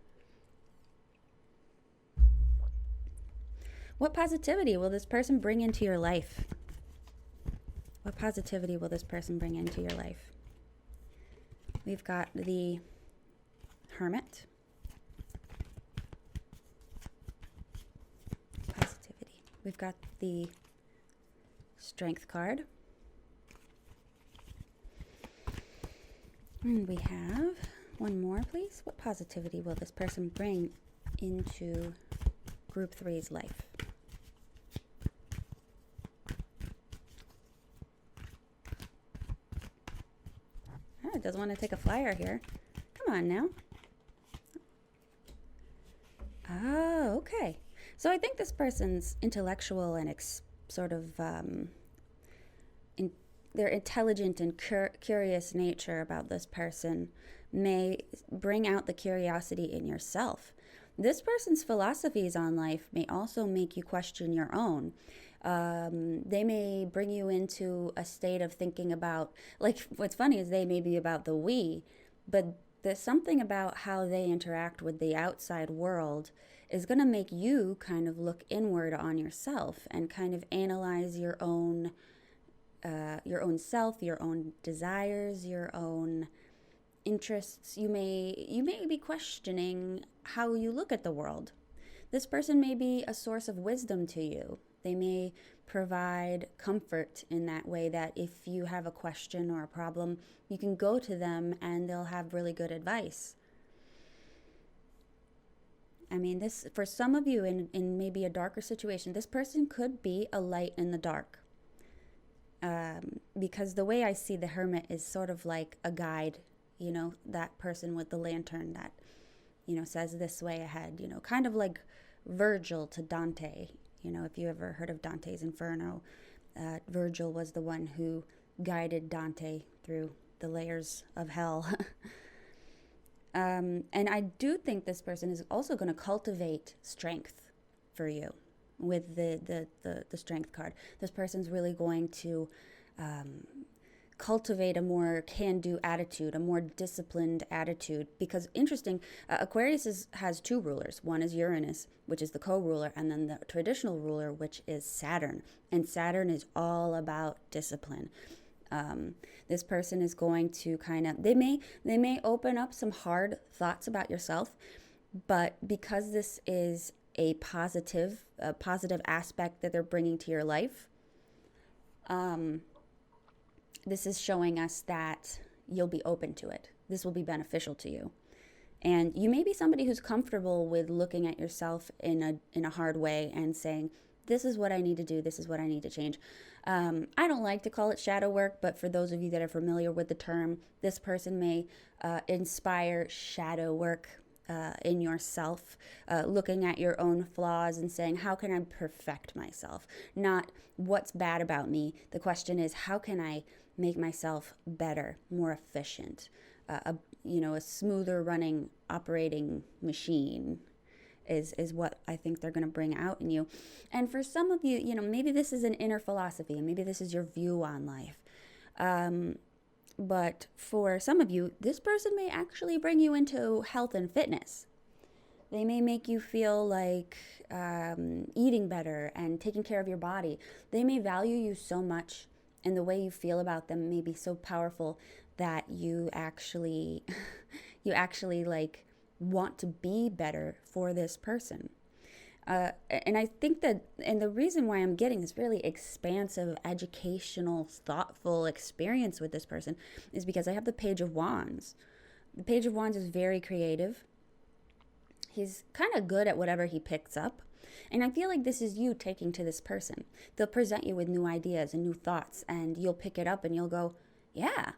What positivity will this person bring into your life? What positivity will this person bring into your life? We've got the Hermit. Positivity. We've got the Strength card. And we have one more, please. What positivity will this person bring into Group 3's life? Oh, it doesn't want to take a flyer here. Come on now. Oh, okay. So I think this person's intellectual and their intelligent and curious nature about this person may bring out the curiosity in yourself. This person's philosophies on life may also make you question your own. They may bring you into a state of thinking about, like, what's funny is they may be about the we, but there's something about how they interact with the outside world is going to make you kind of look inward on yourself and kind of analyze your own self, your own desires, your own interests. You may be questioning how you look at the world. This person may be a source of wisdom to you. They may provide comfort in that way, that if you have a question or a problem, you can go to them and they'll have really good advice. I mean, this, for some of you in maybe a darker situation, this person could be a light in the dark. Because the way I see the Hermit is sort of like a guide, that person with the lantern that, says this way ahead, kind of like Virgil to Dante. If you ever heard of Dante's Inferno, Virgil was the one who guided Dante through the layers of hell. And I do think this person is also going to cultivate strength for you. with the Strength card. This person's really going to cultivate a more can-do attitude, a more disciplined attitude. Because interesting, Aquarius has two rulers. One is Uranus, which is the co-ruler, and then the traditional ruler, which is Saturn. And Saturn is all about discipline. This person is going to they may open up some hard thoughts about yourself, but because this is a positive aspect that they're bringing to your life, this is showing us that you'll be open to it. This will be beneficial to you. And you may be somebody who's comfortable with looking at yourself in a hard way and saying, this is what I need to do. This is what I need to change. I don't like to call it shadow work, but for those of you that are familiar with the term, this person may inspire shadow work in yourself, looking at your own flaws and saying, how can I perfect myself? Not what's bad about me. The question is, how can I make myself better, more efficient, a smoother running operating machine is what I think they're going to bring out in you. And for some of you, maybe this is an inner philosophy and maybe this is your view on life. But for some of you, this person may actually bring you into health and fitness. They may make you feel like eating better and taking care of your body. They may value you so much, and the way you feel about them may be so powerful that you actually like want to be better for this person. And I think and the reason why I'm getting this really expansive, educational, thoughtful experience with this person is because I have the Page of Wands. The Page of Wands is very creative. He's kind of good at whatever he picks up. And I feel like this is you taking to this person. They'll present you with new ideas and new thoughts, and you'll pick it up and you'll go, yeah,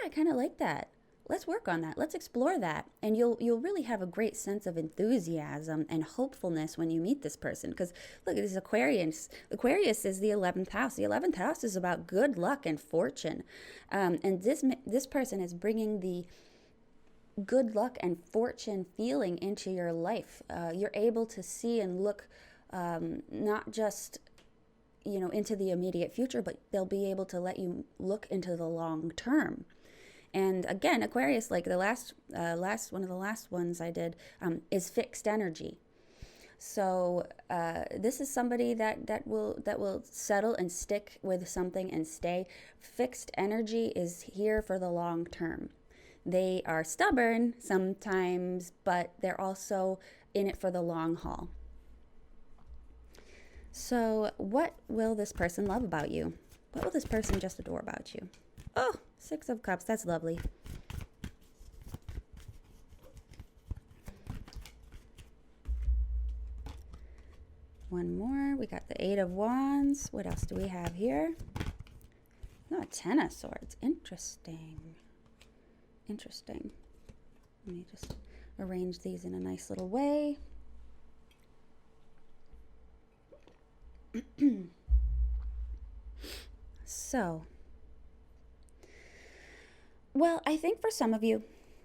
I kind of like that. Let's work on that. Let's explore that. And you'll really have a great sense of enthusiasm and hopefulness when you meet this person. Because look, this is Aquarius. Aquarius is the 11th house. The 11th house is about good luck and fortune. And this person is bringing the good luck and fortune feeling into your life. You're able to see and look not just into the immediate future, but they'll be able to let you look into the long term. And again, Aquarius, like the last one of the last ones I did, is fixed energy. So this is somebody that will settle and stick with something and stay. Fixed energy is here for the long term. They are stubborn sometimes, but they're also in it for the long haul. So what will this person love about you? What will this person just adore about you? Oh, 6 of Cups. That's lovely. One more. We got the 8 of Wands. What else do we have here? Oh, 10 of Swords. Interesting. Let me just arrange these in a nice little way. So, well, I think for some of you,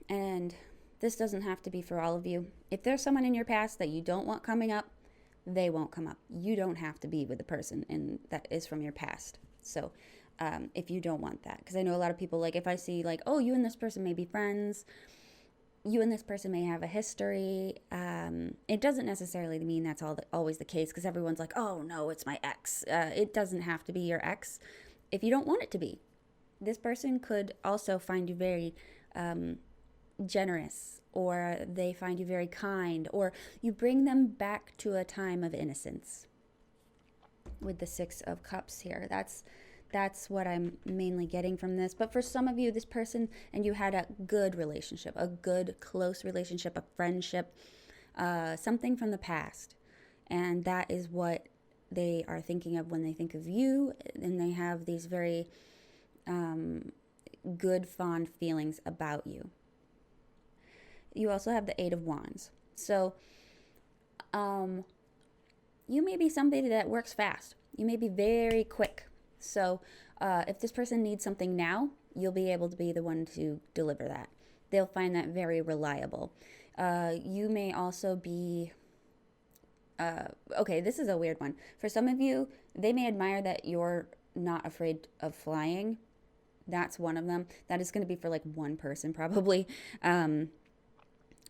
and this doesn't have to be for all of you, if there's someone in your past that you don't want coming up, they won't come up. You don't have to be with the person that is from your past. So if you don't want that, because I know a lot of people, like if I see like, oh, you and this person may be friends, you and this person may have a history, it doesn't necessarily mean that's always the case, because everyone's like, oh no, it's my ex. It doesn't have to be your ex if you don't want it to be. This person could also find you very generous, or they find you very kind, or you bring them back to a time of innocence. With the 6 of Cups here, that's what I'm mainly getting from this. But for some of you, this person and you had a good relationship, a good close relationship, a friendship, something from the past, and that is what they are thinking of when they think of you, and they have these very good, fond feelings about you. You also have the 8 of Wands. So you may be somebody that works fast. You may be very quick. So if this person needs something now, you'll be able to be the one to deliver that. They'll find that very reliable. You may also be okay, this is a weird one. For some of you, they may admire that you're not afraid of flying. That's one of them. That is going to be for like one person probably.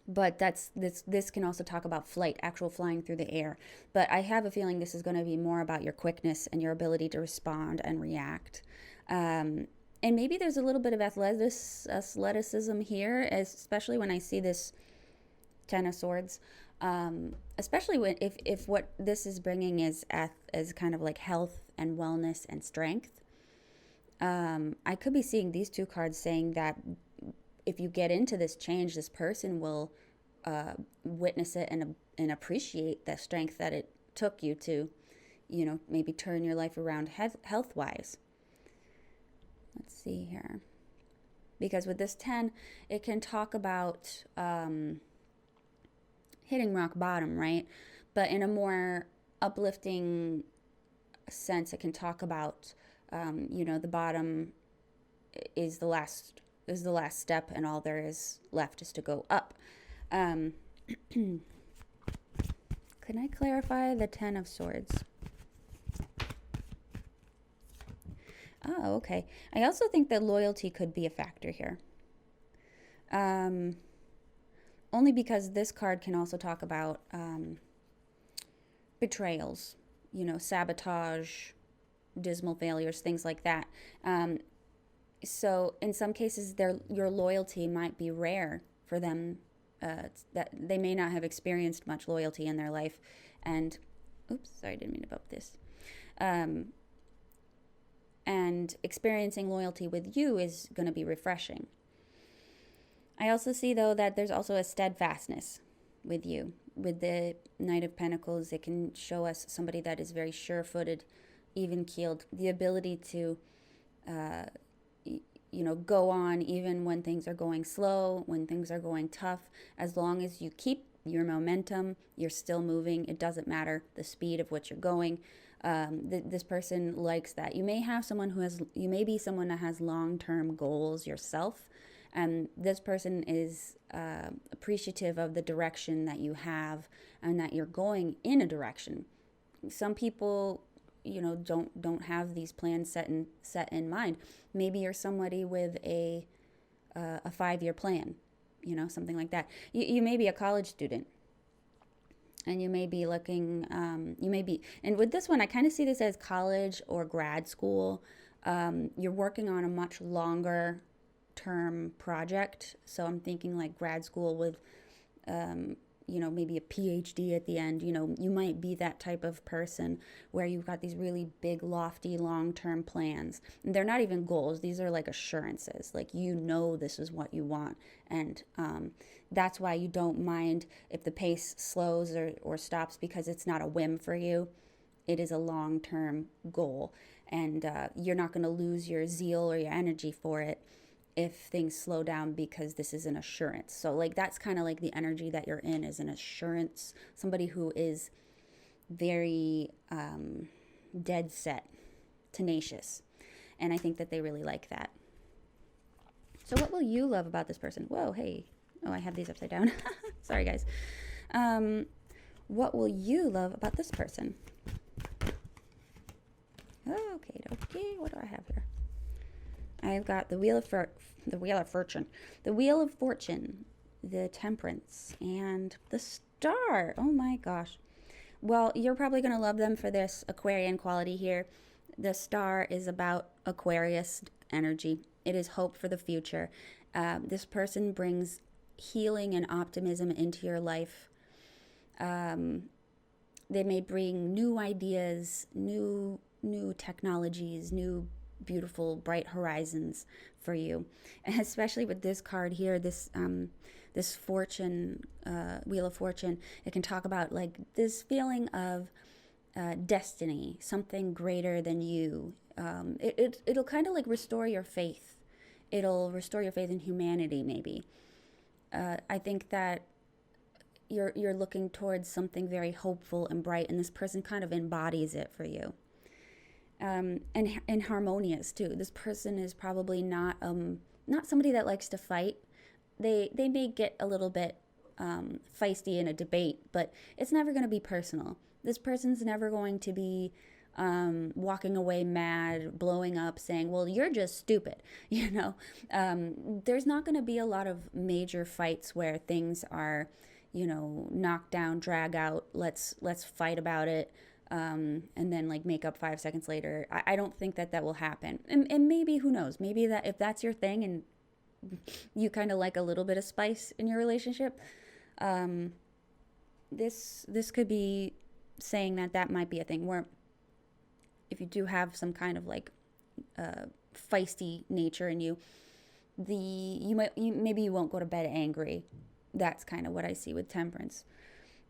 But this can also talk about flight, actual flying through the air. But I have a feeling this is going to be more about your quickness and your ability to respond and react. And maybe there's a little bit of athleticism here, especially when I see this Ten of Swords. Especially when if what this is bringing is kind of like health and wellness and strength. I could be seeing these two cards saying that if you get into this change, this person will witness it and appreciate the strength that it took you to, maybe turn your life around health-wise. Let's see here. Because with this 10, it can talk about hitting rock bottom, right? But in a more uplifting sense, it can talk about, the bottom is the last step, and all there is left is to go up. Can I clarify the Ten of Swords? Oh, okay. I also think that loyalty could be a factor here. Only because this card can also talk about betrayals, sabotage, dismal failures, things like that. So in some cases, your loyalty might be rare for them. That they may not have experienced much loyalty in their life. And, oops, sorry, I didn't mean to bump this. And experiencing loyalty with you is going to be refreshing. I also see, though, that there's also a steadfastness with you. With the Knight of Pentacles, it can show us somebody that is very sure-footed, even-keeled, the ability to, go on even when things are going slow, when things are going tough. As long as you keep your momentum, you're still moving. It doesn't matter the speed of which you're going. This person likes that. You may be someone that has long-term goals yourself, and this person is appreciative of the direction that you have and that you're going in a direction. Some people, don't have these plans set in mind. Maybe you're somebody with a 5-year plan, something like that. You may be a college student. And you may be looking, and with this one, I kind of see this as college or grad school. You're working on a much longer term project. So I'm thinking like grad school with, maybe a PhD at the end. You might be that type of person where you've got these really big, lofty, long-term plans. And they're not even goals. These are like assurances. Like, this is what you want. And that's why you don't mind if the pace slows or stops, because it's not a whim for you. It is a long-term goal. And you're not going to lose your zeal or your energy for it if things slow down, because this is an assurance. So like that's kind of like the energy that you're in is an assurance, somebody who is very dead set, tenacious. And I think that they really like that. So what will you love about this person? Whoa, hey. Oh, I have these upside down. Sorry, guys. What will you love about this person? Okay. What do I have here? I've got the Wheel of Fortune, the Temperance, and the Star. Oh my gosh. Well, you're probably going to love them for this Aquarian quality here. The Star is about Aquarius energy. It is hope for the future. This person brings healing and optimism into your life. They may bring new ideas, new technologies, new beautiful, bright horizons for you. And especially with this card here, this fortune, Wheel of Fortune, it can talk about like this feeling of destiny, something greater than you. It'll kind of like restore your faith. It'll restore your faith in humanity, maybe. I think that you're looking towards something very hopeful and bright, and this person kind of embodies it for you. And harmonious too. This person is probably not somebody that likes to fight. They may get a little bit feisty in a debate, but it's never going to be personal. This person's never going to be walking away mad, blowing up, saying, well, you're just stupid. There's not going to be a lot of major fights where things are, knocked down, drag out, let's fight about it. And then like make up 5 seconds later. I don't think that will happen. And maybe, who knows, maybe that if that's your thing and you kind of like a little bit of spice in your relationship, this could be saying that might be a thing where if you do have some kind of like feisty nature in you, maybe you won't go to bed angry. That's kind of what I see with Temperance.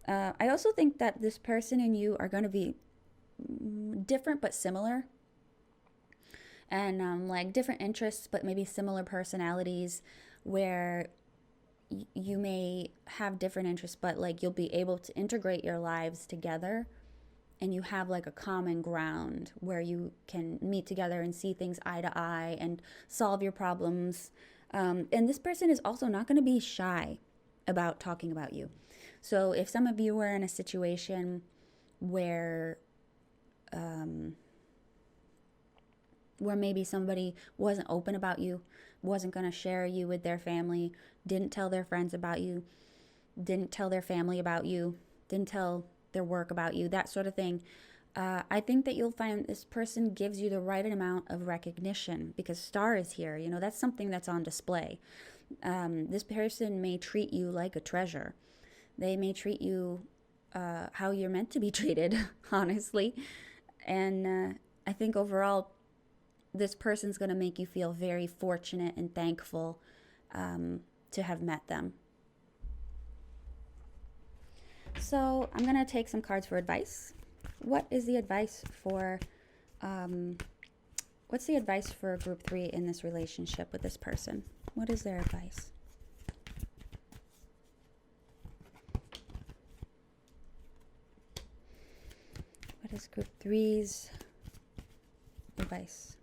I also think that this person and you are going to be different but similar, and like different interests but maybe similar personalities, where you may have different interests but like you'll be able to integrate your lives together, and you have like a common ground where you can meet together and see things eye to eye and solve your problems. And this person is also not going to be shy about talking about you. So if some of you were in a situation where maybe somebody wasn't open about you, wasn't going to share you with their family, didn't tell their friends about you, didn't tell their family about you, didn't tell their work about you, that sort of thing, I think that you'll find this person gives you the right amount of recognition, because Star is here. That's something that's on display. This person may treat you like a treasure. They may treat you how you're meant to be treated, honestly. And I think overall, this person's going to make you feel very fortunate and thankful to have met them. So I'm going to take some cards for advice. What is the advice for, what's the advice for group 3 in this relationship with this person? What is their advice? What is group 3's advice?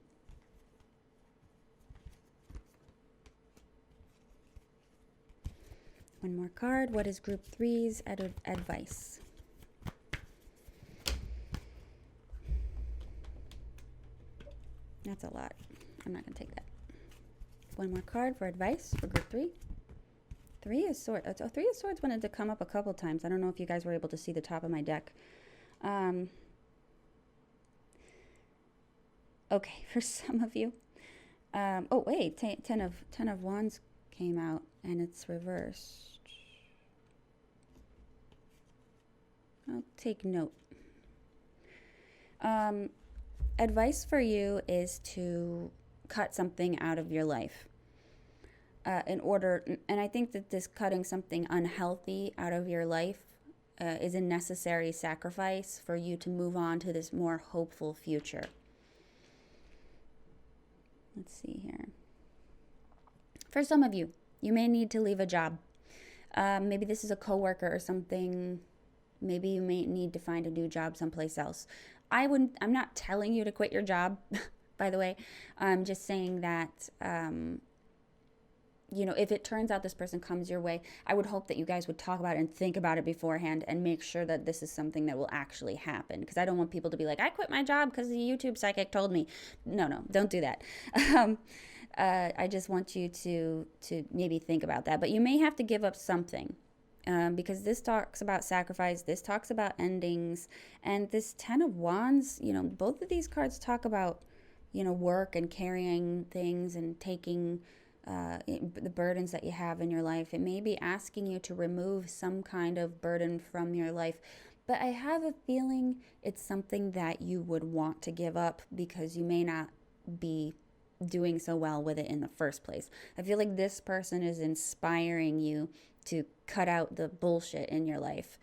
One more card. What is group 3's advice? That's a lot. I'm not going to take that. One more card for advice for group 3. 3 of Swords. Oh, 3 of Swords wanted to come up a couple times. I don't know if you guys were able to see the top of my deck. Okay, for some of you. Oh, wait. 10 of Wands came out, and it's reversed. I'll take note. Advice for you is to cut something out of your life. And I think that this cutting something unhealthy out of your life is a necessary sacrifice for you to move on to this more hopeful future. Let's see here. For some of you, you may need to leave a job. Maybe this is a coworker or something. Maybe you may need to find a new job someplace else. I'm not telling you to quit your job, by the way. I'm just saying that, if it turns out this person comes your way, I would hope that you guys would talk about it and think about it beforehand and make sure that this is something that will actually happen. Because I don't want people to be like, I quit my job because the YouTube psychic told me. No, don't do that. I just want you to maybe think about that. But you may have to give up something. Because this talks about sacrifice, this talks about endings, and this 10 of Wands, both of these cards talk about, work and carrying things and taking the burdens that you have in your life. It may be asking you to remove some kind of burden from your life, but I have a feeling it's something that you would want to give up because you may not be doing so well with it in the first place. I feel like this person is inspiring you to cut out the bullshit in your life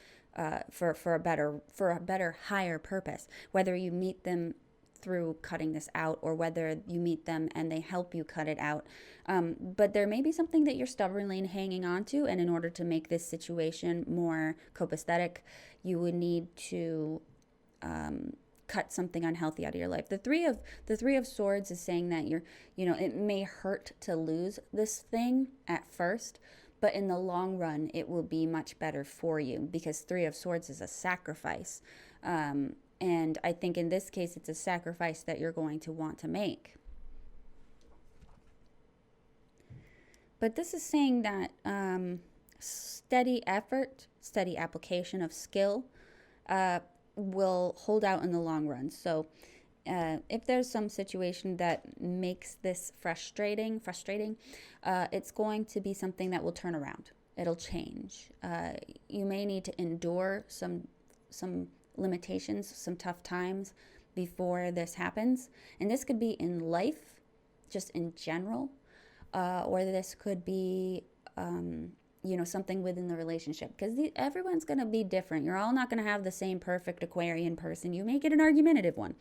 for a better, higher purpose. Whether you meet them through cutting this out or whether you meet them and they help you cut it out. But there may be something that you're stubbornly hanging on to, and in order to make this situation more copacetic, you would need to cut something unhealthy out of your life. The three of Swords is saying that it may hurt to lose this thing at first, but in the long run, it will be much better for you because Three of Swords is a sacrifice. And I think in this case, it's a sacrifice that you're going to want to make. But this is saying that steady effort, steady application of skill will hold out in the long run. So if there's some situation that makes this frustrating, it's going to be something that will turn around. It'll change. You may need to endure some limitations, some tough times before this happens. And this could be in life, just in general, or this could be, something within the relationship. Because everyone's going to be different. You're all not going to have the same perfect Aquarian person. You may get an argumentative one.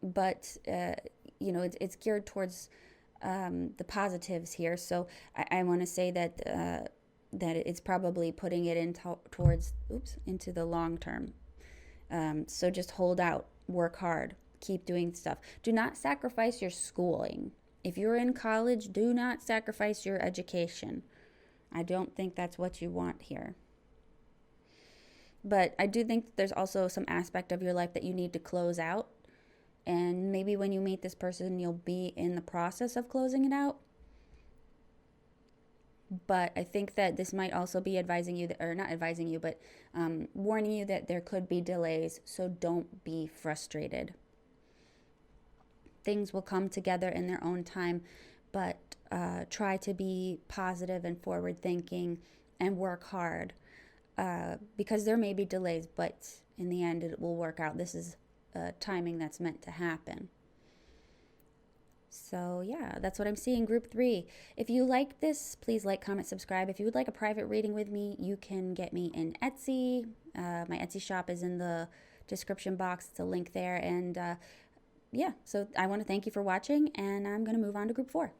But it's geared towards the positives here. So I want to say that it's probably putting it into the long term. So just hold out, work hard, keep doing stuff. Do not sacrifice your schooling. If you're in college, do not sacrifice your education. I don't think that's what you want here. But I do think there's also some aspect of your life that you need to close out. And maybe when you meet this person, you'll be in the process of closing it out. But I think that this might also be advising you, but warning you that there could be delays. So don't be frustrated. Things will come together in their own time, but try to be positive and forward thinking and work hard because there may be delays, but in the end it will work out. This is timing that's meant to happen. So yeah, that's what I'm seeing, group 3. If you like this, please like, comment, subscribe. If you would like a private reading with me, you can get me in Etsy. My Etsy shop is in the description box. It's a link there. And so I want to thank you for watching, and I'm going to move on to group 4.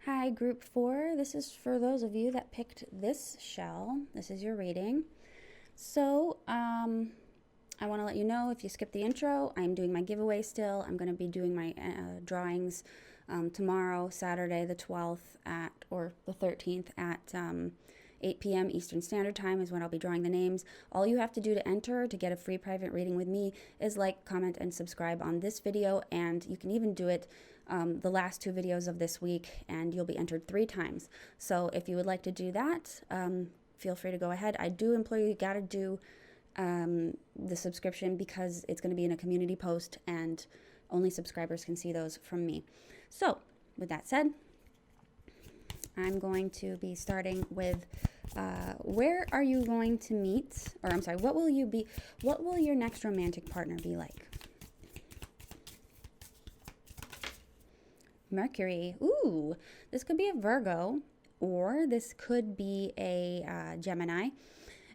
Hi, group 4. This is for those of you that picked this shell. This is your reading. So, I want to let you know, if you skipped the intro, I'm doing my giveaway still. I'm going to be doing my drawings tomorrow, Saturday the 12th or the 13th at 8 p.m. Eastern Standard Time is when I'll be drawing the names. All you have to do to enter to get a free private reading with me is like, comment, and subscribe on this video, and you can even do it the last 2 videos of this week, and you'll be entered 3 times. So if you would like to do that, feel free to go ahead. I do implore you, got to do the subscription because it's going to be in a community post, and only subscribers can see those from me. So with that said, I'm going to be starting with where are you going to meet, or I'm sorry, what will your next romantic partner be like? Mercury. Ooh, this could be a Virgo, or this could be a Gemini.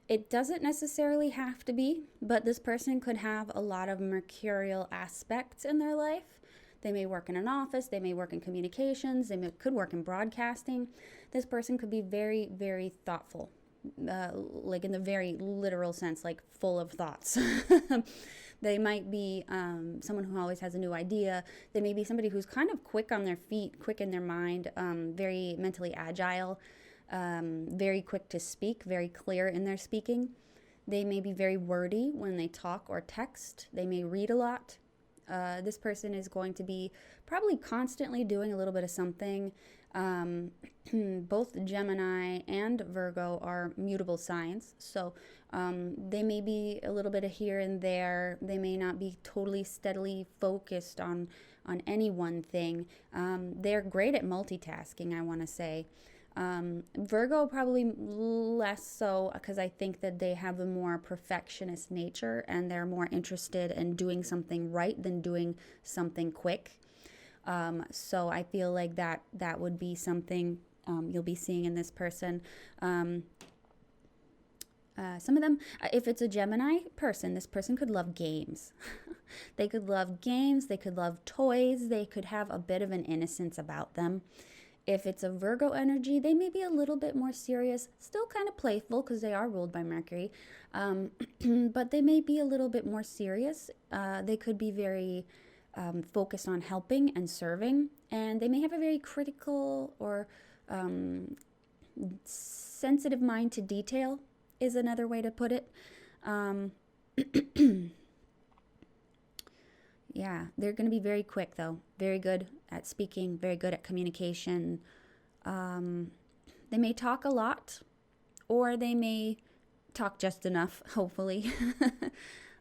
It doesn't necessarily have to be, but this person could have a lot of mercurial aspects in their life. They may work in an office, they may work in communications, could work in broadcasting. This person could be very, very thoughtful, like in the very literal sense, like full of thoughts. They might be someone who always has a new idea. They may be somebody who's kind of quick on their feet, quick in their mind, very mentally agile, very quick to speak, very clear in their speaking. They may be very wordy when they talk or text. They may read a lot. This person is going to be probably constantly doing a little bit of something. Both Gemini and Virgo are mutable signs, so they may be a little bit of here and there. They may not be totally steadily focused on any one thing. They're great at multitasking, I want to say. Virgo probably less so, because I think that they have a more perfectionist nature and they're more interested in doing something right than doing something quick. So I feel like that would be something you'll be seeing in this person. Some of them, if it's a Gemini person, this person could love games. They could love games, they could love toys, they could have a bit of an innocence about them. If it's a Virgo energy, they may be a little bit more serious, still kind of playful because they are ruled by Mercury, but they may be a little bit more serious. They could be very focused on helping and serving, and they may have a very critical or sensitive mind to detail, is another way to put it. Yeah, they're going to be very quick, though. Very good at speaking, very good at communication. They may talk a lot, or they may talk just enough, hopefully.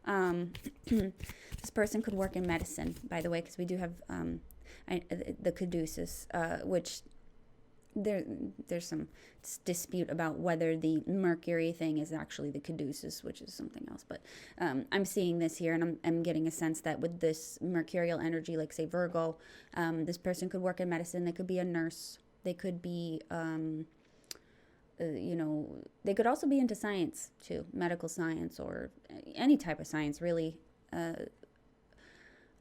This person could work in medicine, by the way, because we do have the caduceus, which there's some dispute about whether the Mercury thing is actually the caduceus, which is something else. But I'm seeing this here, and I'm getting a sense that with this mercurial energy, like say Virgo, this person could work in medicine. They could be a nurse. They could be, they could also be into science too, medical science or any type of science, really.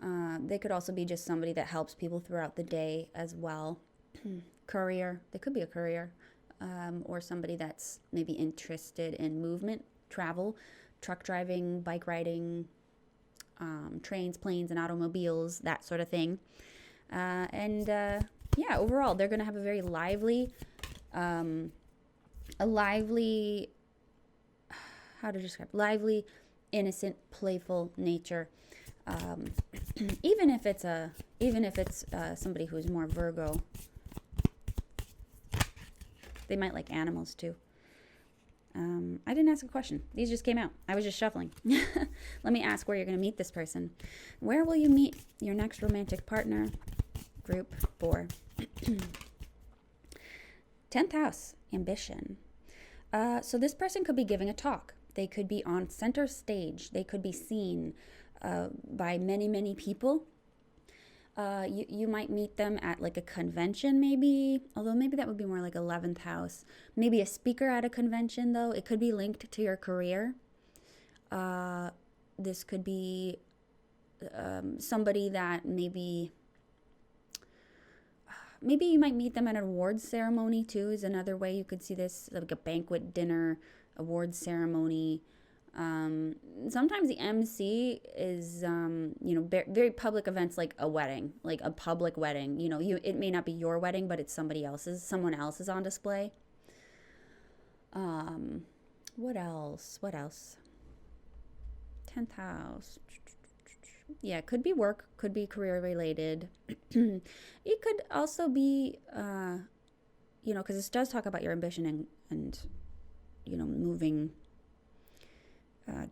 They could also be just somebody that helps people throughout the day as well. Courier, they could be a courier, or somebody that's maybe interested in movement, travel, truck driving, bike riding, trains, planes, and automobiles, that sort of thing. Overall, they're going to have a very lively, lively, innocent, playful nature. Even if it's somebody who's more Virgo. They might like animals too. I didn't ask a question. These just came out. I was just shuffling. Let me ask where you're going to meet this person. Where will you meet your next romantic partner? Group 4. 10th house, ambition. So this person could be giving a talk. They could be on center stage. They could be seen by many, many people. You might meet them at like a convention maybe, although maybe that would be more like 11th house. Maybe a speaker at a convention, though. It could be linked to your career. This could be somebody that maybe you might meet them at an awards ceremony too, is another way you could see this, like a banquet dinner, awards ceremony. Sometimes the MC is, very public events like a wedding, like a public wedding. It may not be your wedding, but it's someone else's on display. What else? 10th house. Yeah, it could be work, could be career related. It could also be, because this does talk about your ambition and moving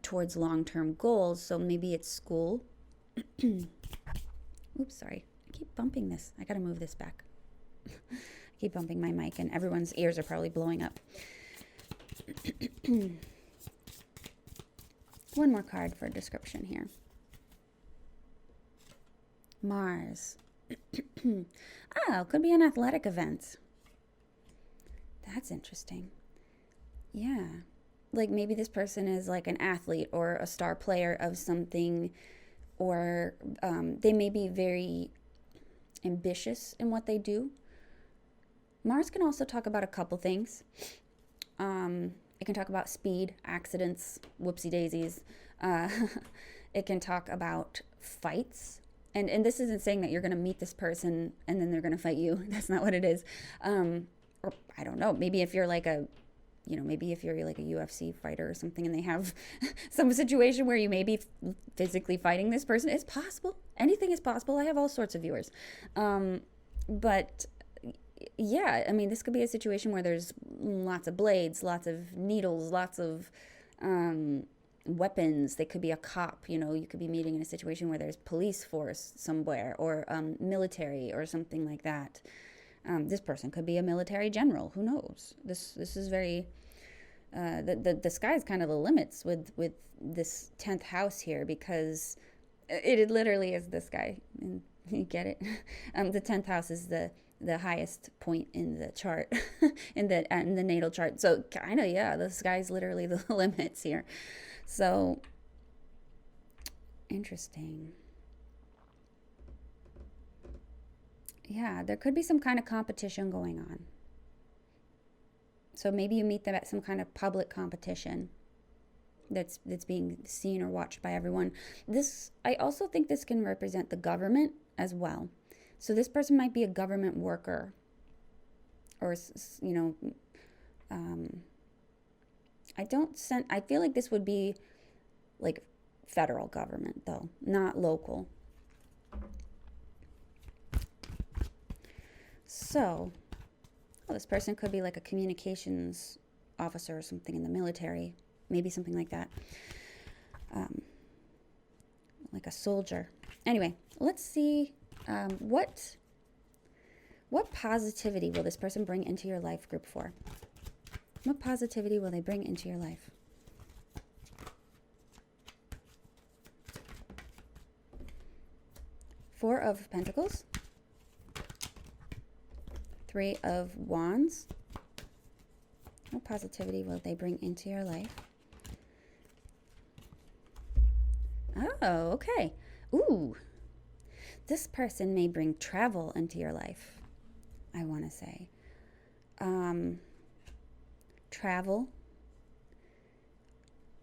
towards long-term goals. So maybe it's school. Oops, sorry. I keep bumping this. I got to move this back. I keep bumping my mic, and everyone's ears are probably blowing up. One more card for a description here. Mars. Could be an athletic event. That's interesting. Yeah. Like maybe this person is like an athlete or a star player of something, or they may be very ambitious in what they do. Mars can also talk about a couple things. It can talk about speed, accidents, whoopsie daisies. It can talk about fights. And this isn't saying that you're going to meet this person and then they're going to fight you. That's not what it is. Or I don't know. Maybe if you're like a UFC fighter or something, and they have some situation where you may be physically fighting this person, it's possible. Anything is possible. I have all sorts of viewers. But yeah, I mean, this could be a situation where there's lots of blades, lots of needles, lots of weapons. They could be a cop. You could be meeting in a situation where there's police force somewhere, or military or something like that. This person could be a military general. Who knows? This is very the sky's kind of the limits with this 10th house here, because it literally is the sky. And you get it. The 10th house is the highest point in the chart, in the natal chart. So kind of, yeah, the sky's literally the limits here. So interesting. Yeah, there could be some kind of competition going on. So maybe you meet them at some kind of public competition that's being seen or watched by everyone. I also think this can represent the government as well. So this person might be a government worker, or I feel like this would be like federal government though, not local. So, this person could be like a communications officer or something in the military, maybe something like that, like a soldier. Anyway, let's see what positivity will this person bring into your life, group 4? What positivity will they bring into your life? Four of Pentacles. Three of Wands. What positivity will they bring into your life? Oh, okay. Ooh. This person may bring travel into your life, I want to say. Travel,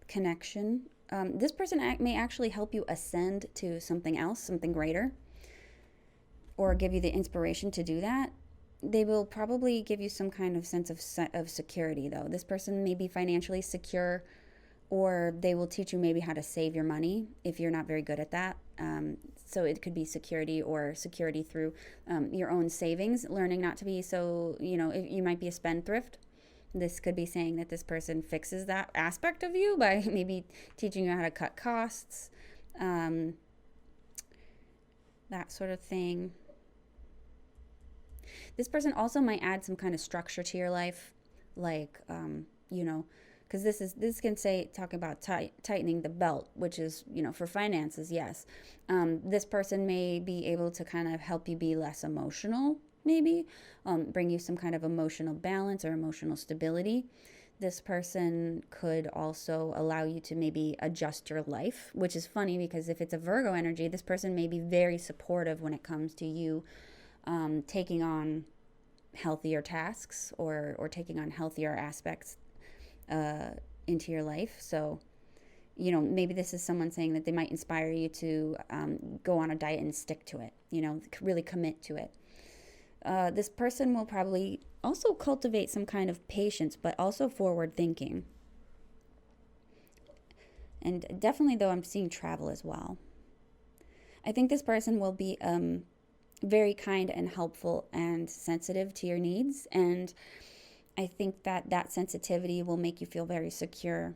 connection. This person may actually help you ascend to something else, something greater, or give you the inspiration to do that. They will probably give you some kind of sense of security, though. This person may be financially secure, or they will teach you maybe how to save your money if you're not very good at that. So it could be security, or security through your own savings, learning not to be so, you might be a spendthrift. This could be saying that this person fixes that aspect of you by maybe teaching you how to cut costs, that sort of thing. This person also might add some kind of structure to your life, like, because this can talk about tightening the belt, which is, for finances, yes. This person may be able to kind of help you be less emotional, maybe, bring you some kind of emotional balance or emotional stability. This person could also allow you to maybe adjust your life, which is funny because if it's a Virgo energy, this person may be very supportive when it comes to you taking on healthier tasks or taking on healthier aspects into your life. So, maybe this is someone saying that they might inspire you to go on a diet and stick to it, really commit to it. This person will probably also cultivate some kind of patience, but also forward thinking. And definitely, though, I'm seeing travel as well. I think this person will be very kind and helpful and sensitive to your needs. And I think that sensitivity will make you feel very secure,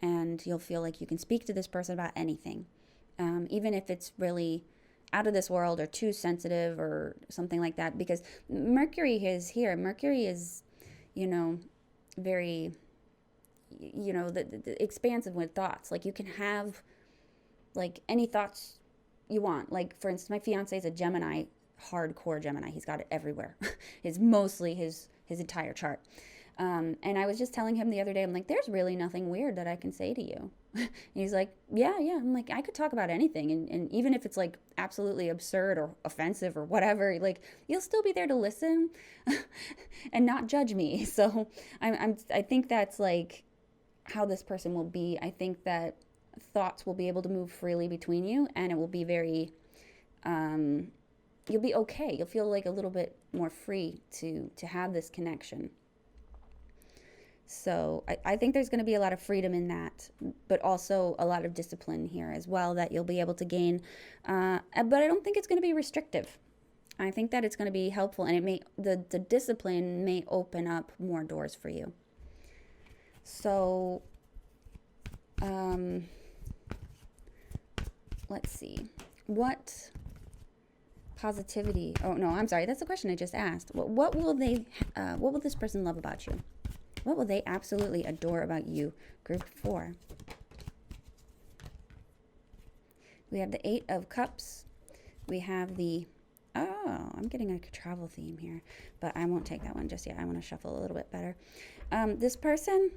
and you'll feel like you can speak to this person about anything, even if it's really out of this world or too sensitive or something like that, because Mercury is here. Mercury is, very, the expansive with thoughts. Like, you can have like any thoughts you want. Like, for instance, my fiance is a Gemini, hardcore Gemini. He's got it everywhere. It's mostly his entire chart. And I was just telling him the other day, I'm like, there's really nothing weird that I can say to you. And he's like, yeah. I'm like, I could talk about anything. And even if it's like absolutely absurd or offensive or whatever, like, you'll still be there to listen and not judge me. So I think that's like how this person will be. I think that thoughts will be able to move freely between you, and it will be very, you'll be okay. You'll feel like a little bit more free to have this connection. So I think there's going to be a lot of freedom in that, but also a lot of discipline here as well that you'll be able to gain. But I don't think it's going to be restrictive. I think that it's going to be helpful, and the discipline may open up more doors for you. So, let's see. What positivity? Oh no, I'm sorry. That's the question I just asked. What will this person love about you? What will they absolutely adore about you? Group 4. We have the 8 of Cups. We have I'm getting a travel theme here, but I won't take that one just yet. I want to shuffle a little bit better. This person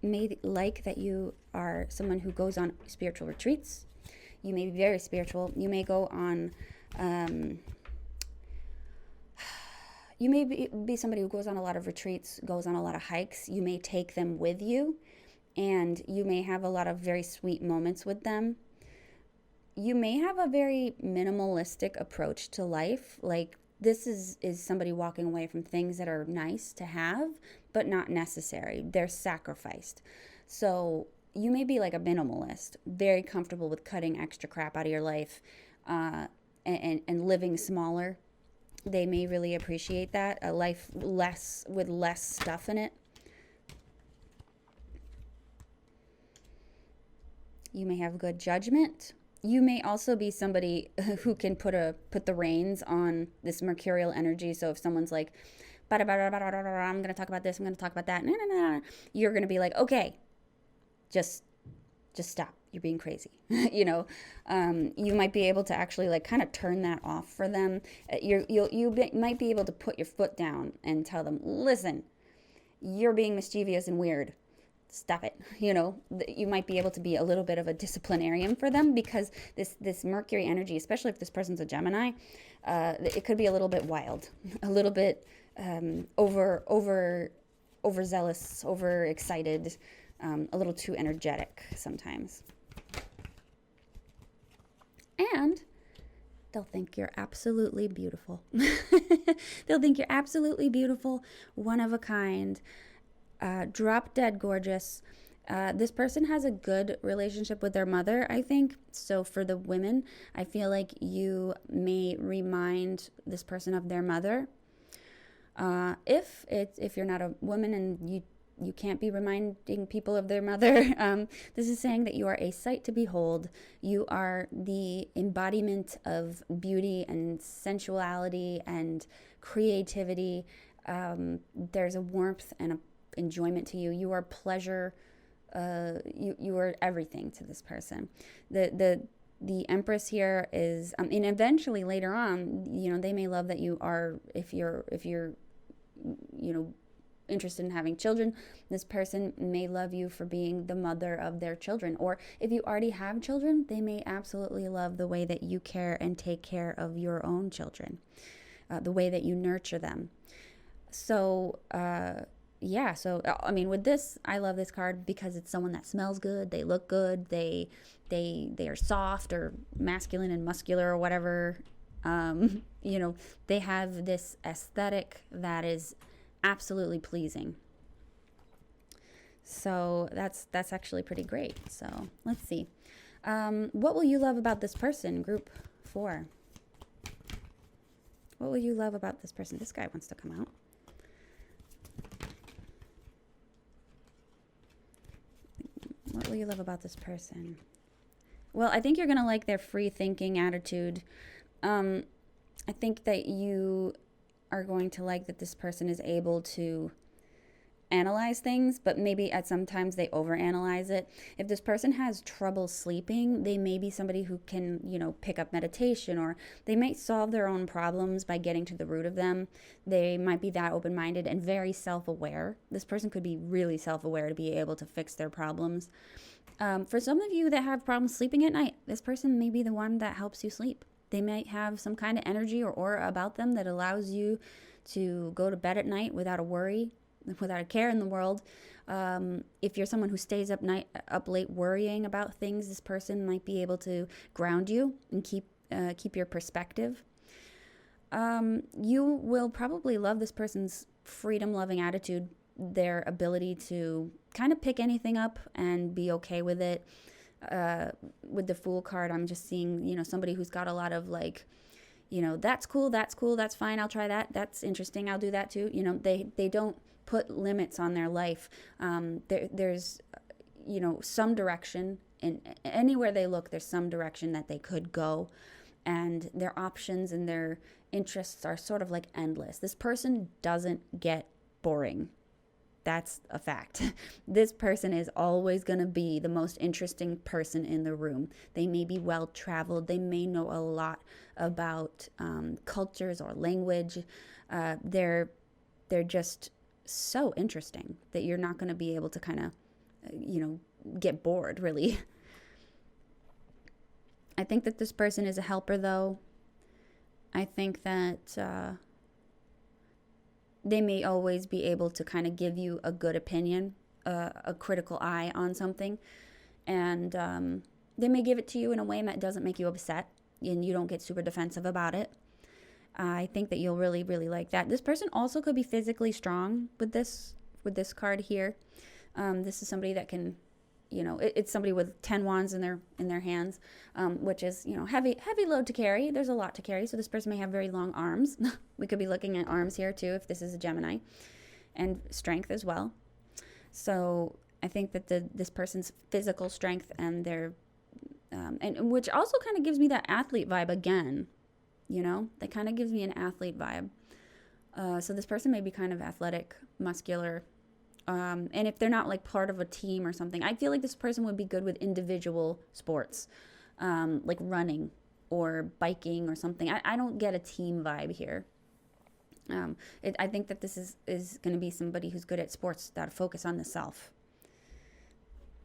may like that you are someone who goes on spiritual retreats. You may be very spiritual. You may go on You may be somebody who goes on a lot of retreats, goes on a lot of hikes. You may take them with you, and you may have a lot of very sweet moments with them. You may have a very minimalistic approach to life. Like, this is somebody walking away from things that are nice to have, but not necessary. They're sacrificed. So you may be like a minimalist, very comfortable with cutting extra crap out of your life, and living smaller. They may really appreciate that, a life with less stuff in it. You may have good judgment. You may also be somebody who can put the reins on this mercurial energy. So if someone's like, I'm going to talk about this, I'm going to talk about that, you're going to be like, okay, just stop. You're being crazy. You might be able to actually like kind of turn that off for them. You might be able to put your foot down and tell them, listen, you're being mischievous and weird. Stop it. You might be able to be a little bit of a disciplinarian for them, because this Mercury energy, especially if this person's a Gemini, it could be a little bit wild, a little bit overzealous, overexcited, a little too energetic sometimes. And they'll think you're absolutely beautiful. They'll think you're absolutely beautiful, one of a kind, drop dead gorgeous. This person has a good relationship with their mother, I think. So for the women, I feel like you may remind this person of their mother. If you're not a woman and you can't be reminding people of their mother, this is saying that you are a sight to behold. You are the embodiment of beauty and sensuality and creativity. There's a warmth and a enjoyment to you. You are pleasure. You are everything to this person. The Empress here is, and eventually later on, they may love that you are, if you're interested in having children, this person may love you for being the mother of their children. Or if you already have children, they may absolutely love the way that you care and take care of your own children, the way that you nurture them. So, with this, I love this card because it's someone that smells good, they look good, they are soft or masculine and muscular or whatever. They have this aesthetic that is absolutely pleasing. So that's actually pretty great. So let's see. What will you love about this person, group 4? What will you love about this person? This guy wants to come out. What will you love about this person? Well, I think you're going to like their free thinking attitude. I think that you are going to like that this person is able to analyze things, but maybe at sometimes they overanalyze it. If this person has trouble sleeping, they may be somebody who can, pick up meditation, or they might solve their own problems by getting to the root of them. They might be that open-minded and very self-aware. This person could be really self-aware to be able to fix their problems. For some of you that have problems sleeping at night, this person may be the one that helps you sleep. They might have some kind of energy or aura about them that allows you to go to bed at night without a worry, without a care in the world. If you're someone who stays up late worrying about things, this person might be able to ground you and keep your perspective. You will probably love this person's freedom-loving attitude, their ability to kind of pick anything up and be okay with it. With the Fool card, I'm just seeing, somebody who's got a lot of that's cool, that's fine, I'll try that, that's interesting, I'll do that too. They don't put limits on their life. There's some direction, and anywhere they look, there's some direction that they could go, and their options and their interests are sort of like endless. This person doesn't get boring. That's a fact. This person is always going to be the most interesting person in the room. They may be well-traveled. They may know a lot about cultures or language. They're just so interesting that you're not going to be able to kind of, get bored, really. I think that this person is a helper, though. I think that they may always be able to kind of give you a good opinion, a critical eye on something. And they may give it to you in a way that doesn't make you upset and you don't get super defensive about it. I think that you'll really, really like that. This person also could be physically strong with this card here. This is somebody that can, it's somebody with 10 wands in their hands, which is, heavy load to carry. There's a lot to carry. So this person may have very long arms. We could be looking at arms here too, if this is a Gemini, and strength as well. So I think that this person's physical strength and their, and which also kind of gives me that athlete vibe again. That kind of gives me an athlete vibe. So this person may be kind of athletic, muscular. And if they're not like part of a team or something, I feel like this person would be good with individual sports, like running or biking or something. I don't get a team vibe here. I think that this is going to be somebody who's good at sports that focus on the self.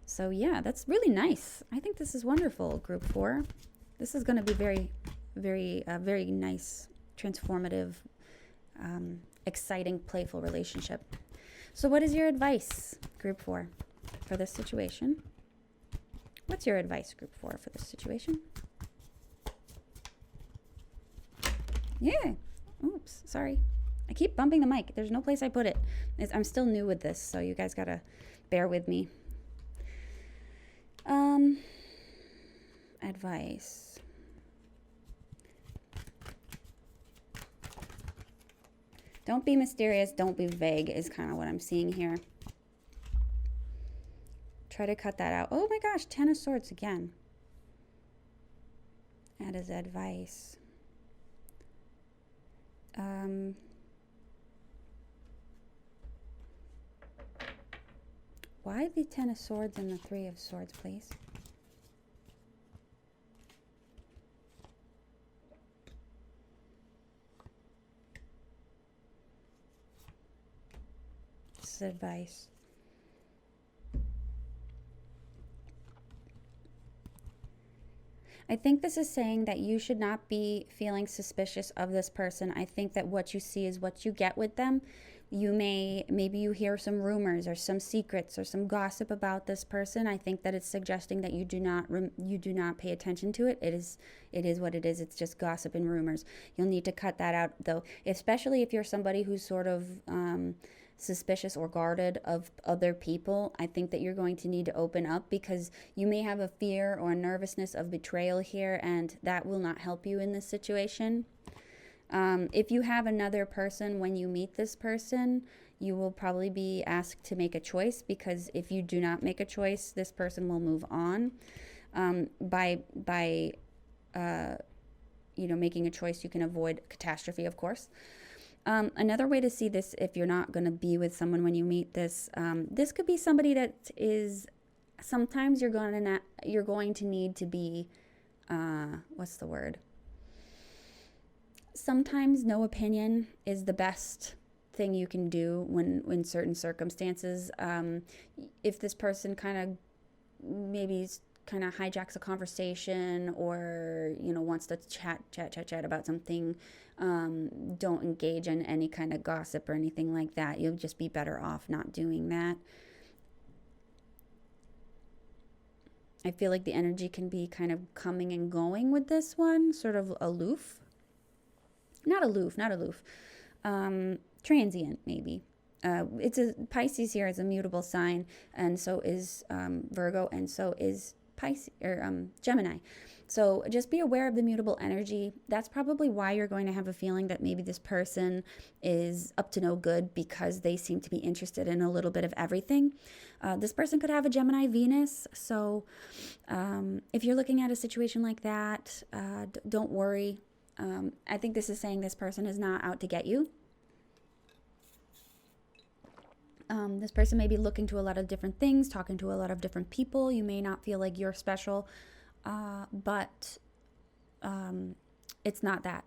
So yeah, that's really nice. I think this is wonderful, group 4. This is going to be very, very nice, transformative, exciting, playful relationship. So what is your advice, group 4, for this situation? What's your advice, group 4, for this situation? Yeah. Oops, sorry. I keep bumping the mic. There's no place I put it. I'm still new with this, so you guys gotta bear with me. Advice. Don't be mysterious, don't be vague is kind of what I'm seeing here. Try to cut that out. Oh my gosh, 10 of Swords again. That is advice. Why the 10 of Swords and the 3 of Swords, please? This is advice. I think this is saying that you should not be feeling suspicious of this person. I think that what you see is what you get with them. Maybe you hear some rumors or some secrets or some gossip about this person. I think that it's suggesting that you do not pay attention to it. It is what it is. It's just gossip and rumors. You'll need to cut that out though, especially if you're somebody who's sort of suspicious or guarded of other people. I think that you're going to need to open up because you may have a fear or a nervousness of betrayal here, and that will not help you in this situation. If you have another person when you meet this person, you will probably be asked to make a choice, because if you do not make a choice, this person will move on. By making a choice, you can avoid catastrophe, of course. Another way to see this, if you're not going to be with someone when you meet this, this could be somebody that is, sometimes you're going to need to be, what's the word? Sometimes no opinion is the best thing you can do when certain circumstances. If this person kind of hijacks a conversation, or wants to chat about something, don't engage in any kind of gossip or anything like that. You'll just be better off not doing that. I feel like the energy can be kind of coming and going with this one, sort of aloof. Not aloof. Transient, maybe. It's a Pisces here is a mutable sign, and so is Virgo, and so is Gemini. So just be aware of the mutable energy. That's probably why you're going to have a feeling that maybe this person is up to no good, because they seem to be interested in a little bit of everything. This person could have a Gemini Venus. So if you're looking at a situation like that, don't worry. I think this is saying this person is not out to get you. This person may be looking to a lot of different things, talking to a lot of different people. You may not feel like you're special, but it's not that.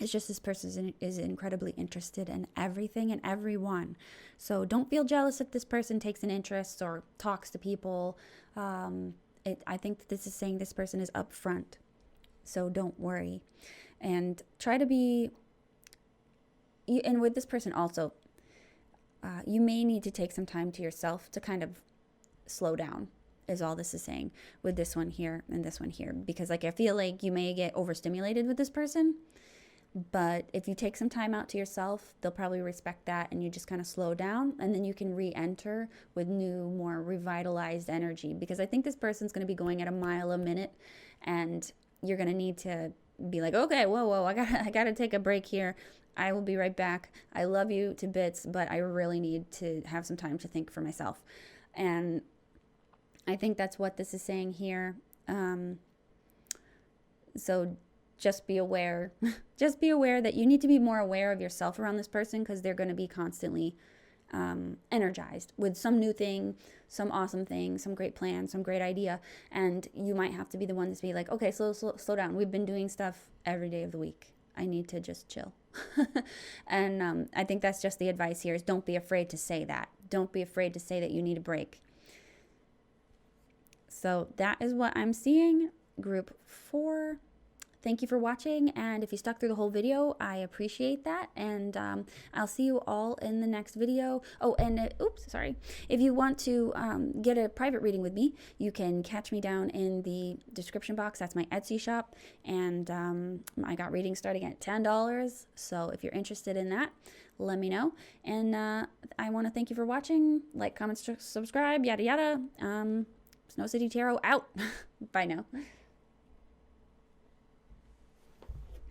It's just this person is incredibly interested in everything and everyone. So don't feel jealous if this person takes an interest or talks to people. I think that this is saying this person is upfront. So don't worry. And try to be and with this person also, you may need to take some time to yourself to kind of slow down, is all this is saying with this one here and this one here. Because like I feel like you may get overstimulated with this person, but if you take some time out to yourself, they'll probably respect that, and you just kind of slow down, and then you can re-enter with new, more revitalized energy. Because I think this person's going to be going at a mile a minute, and you're going to need to be like, okay, whoa, I gotta take a break here. I will be right back. I love you to bits, but I really need to have some time to think for myself. And I think that's what this is saying here. So just be aware. Just be aware that you need to be more aware of yourself around this person, because they're going to be constantly energized with some new thing, some awesome thing, some great plan, some great idea. And you might have to be the one to be like, okay, slow down. We've been doing stuff every day of the week. I need to just chill. And I think that's just the advice here, is don't be afraid to say that. Don't be afraid to say that you need a break. So that is what I'm seeing. Group 4. Thank you for watching, and if you stuck through the whole video, I appreciate that, and I'll see you all in the next video. Oh, and if you want to get a private reading with me, you can catch me down in the description box. That's my Etsy shop, and I got readings starting at $10, so if you're interested in that, let me know. And I want to thank you for watching. Like, comment, subscribe, yada yada. Snow City Tarot out. Bye now.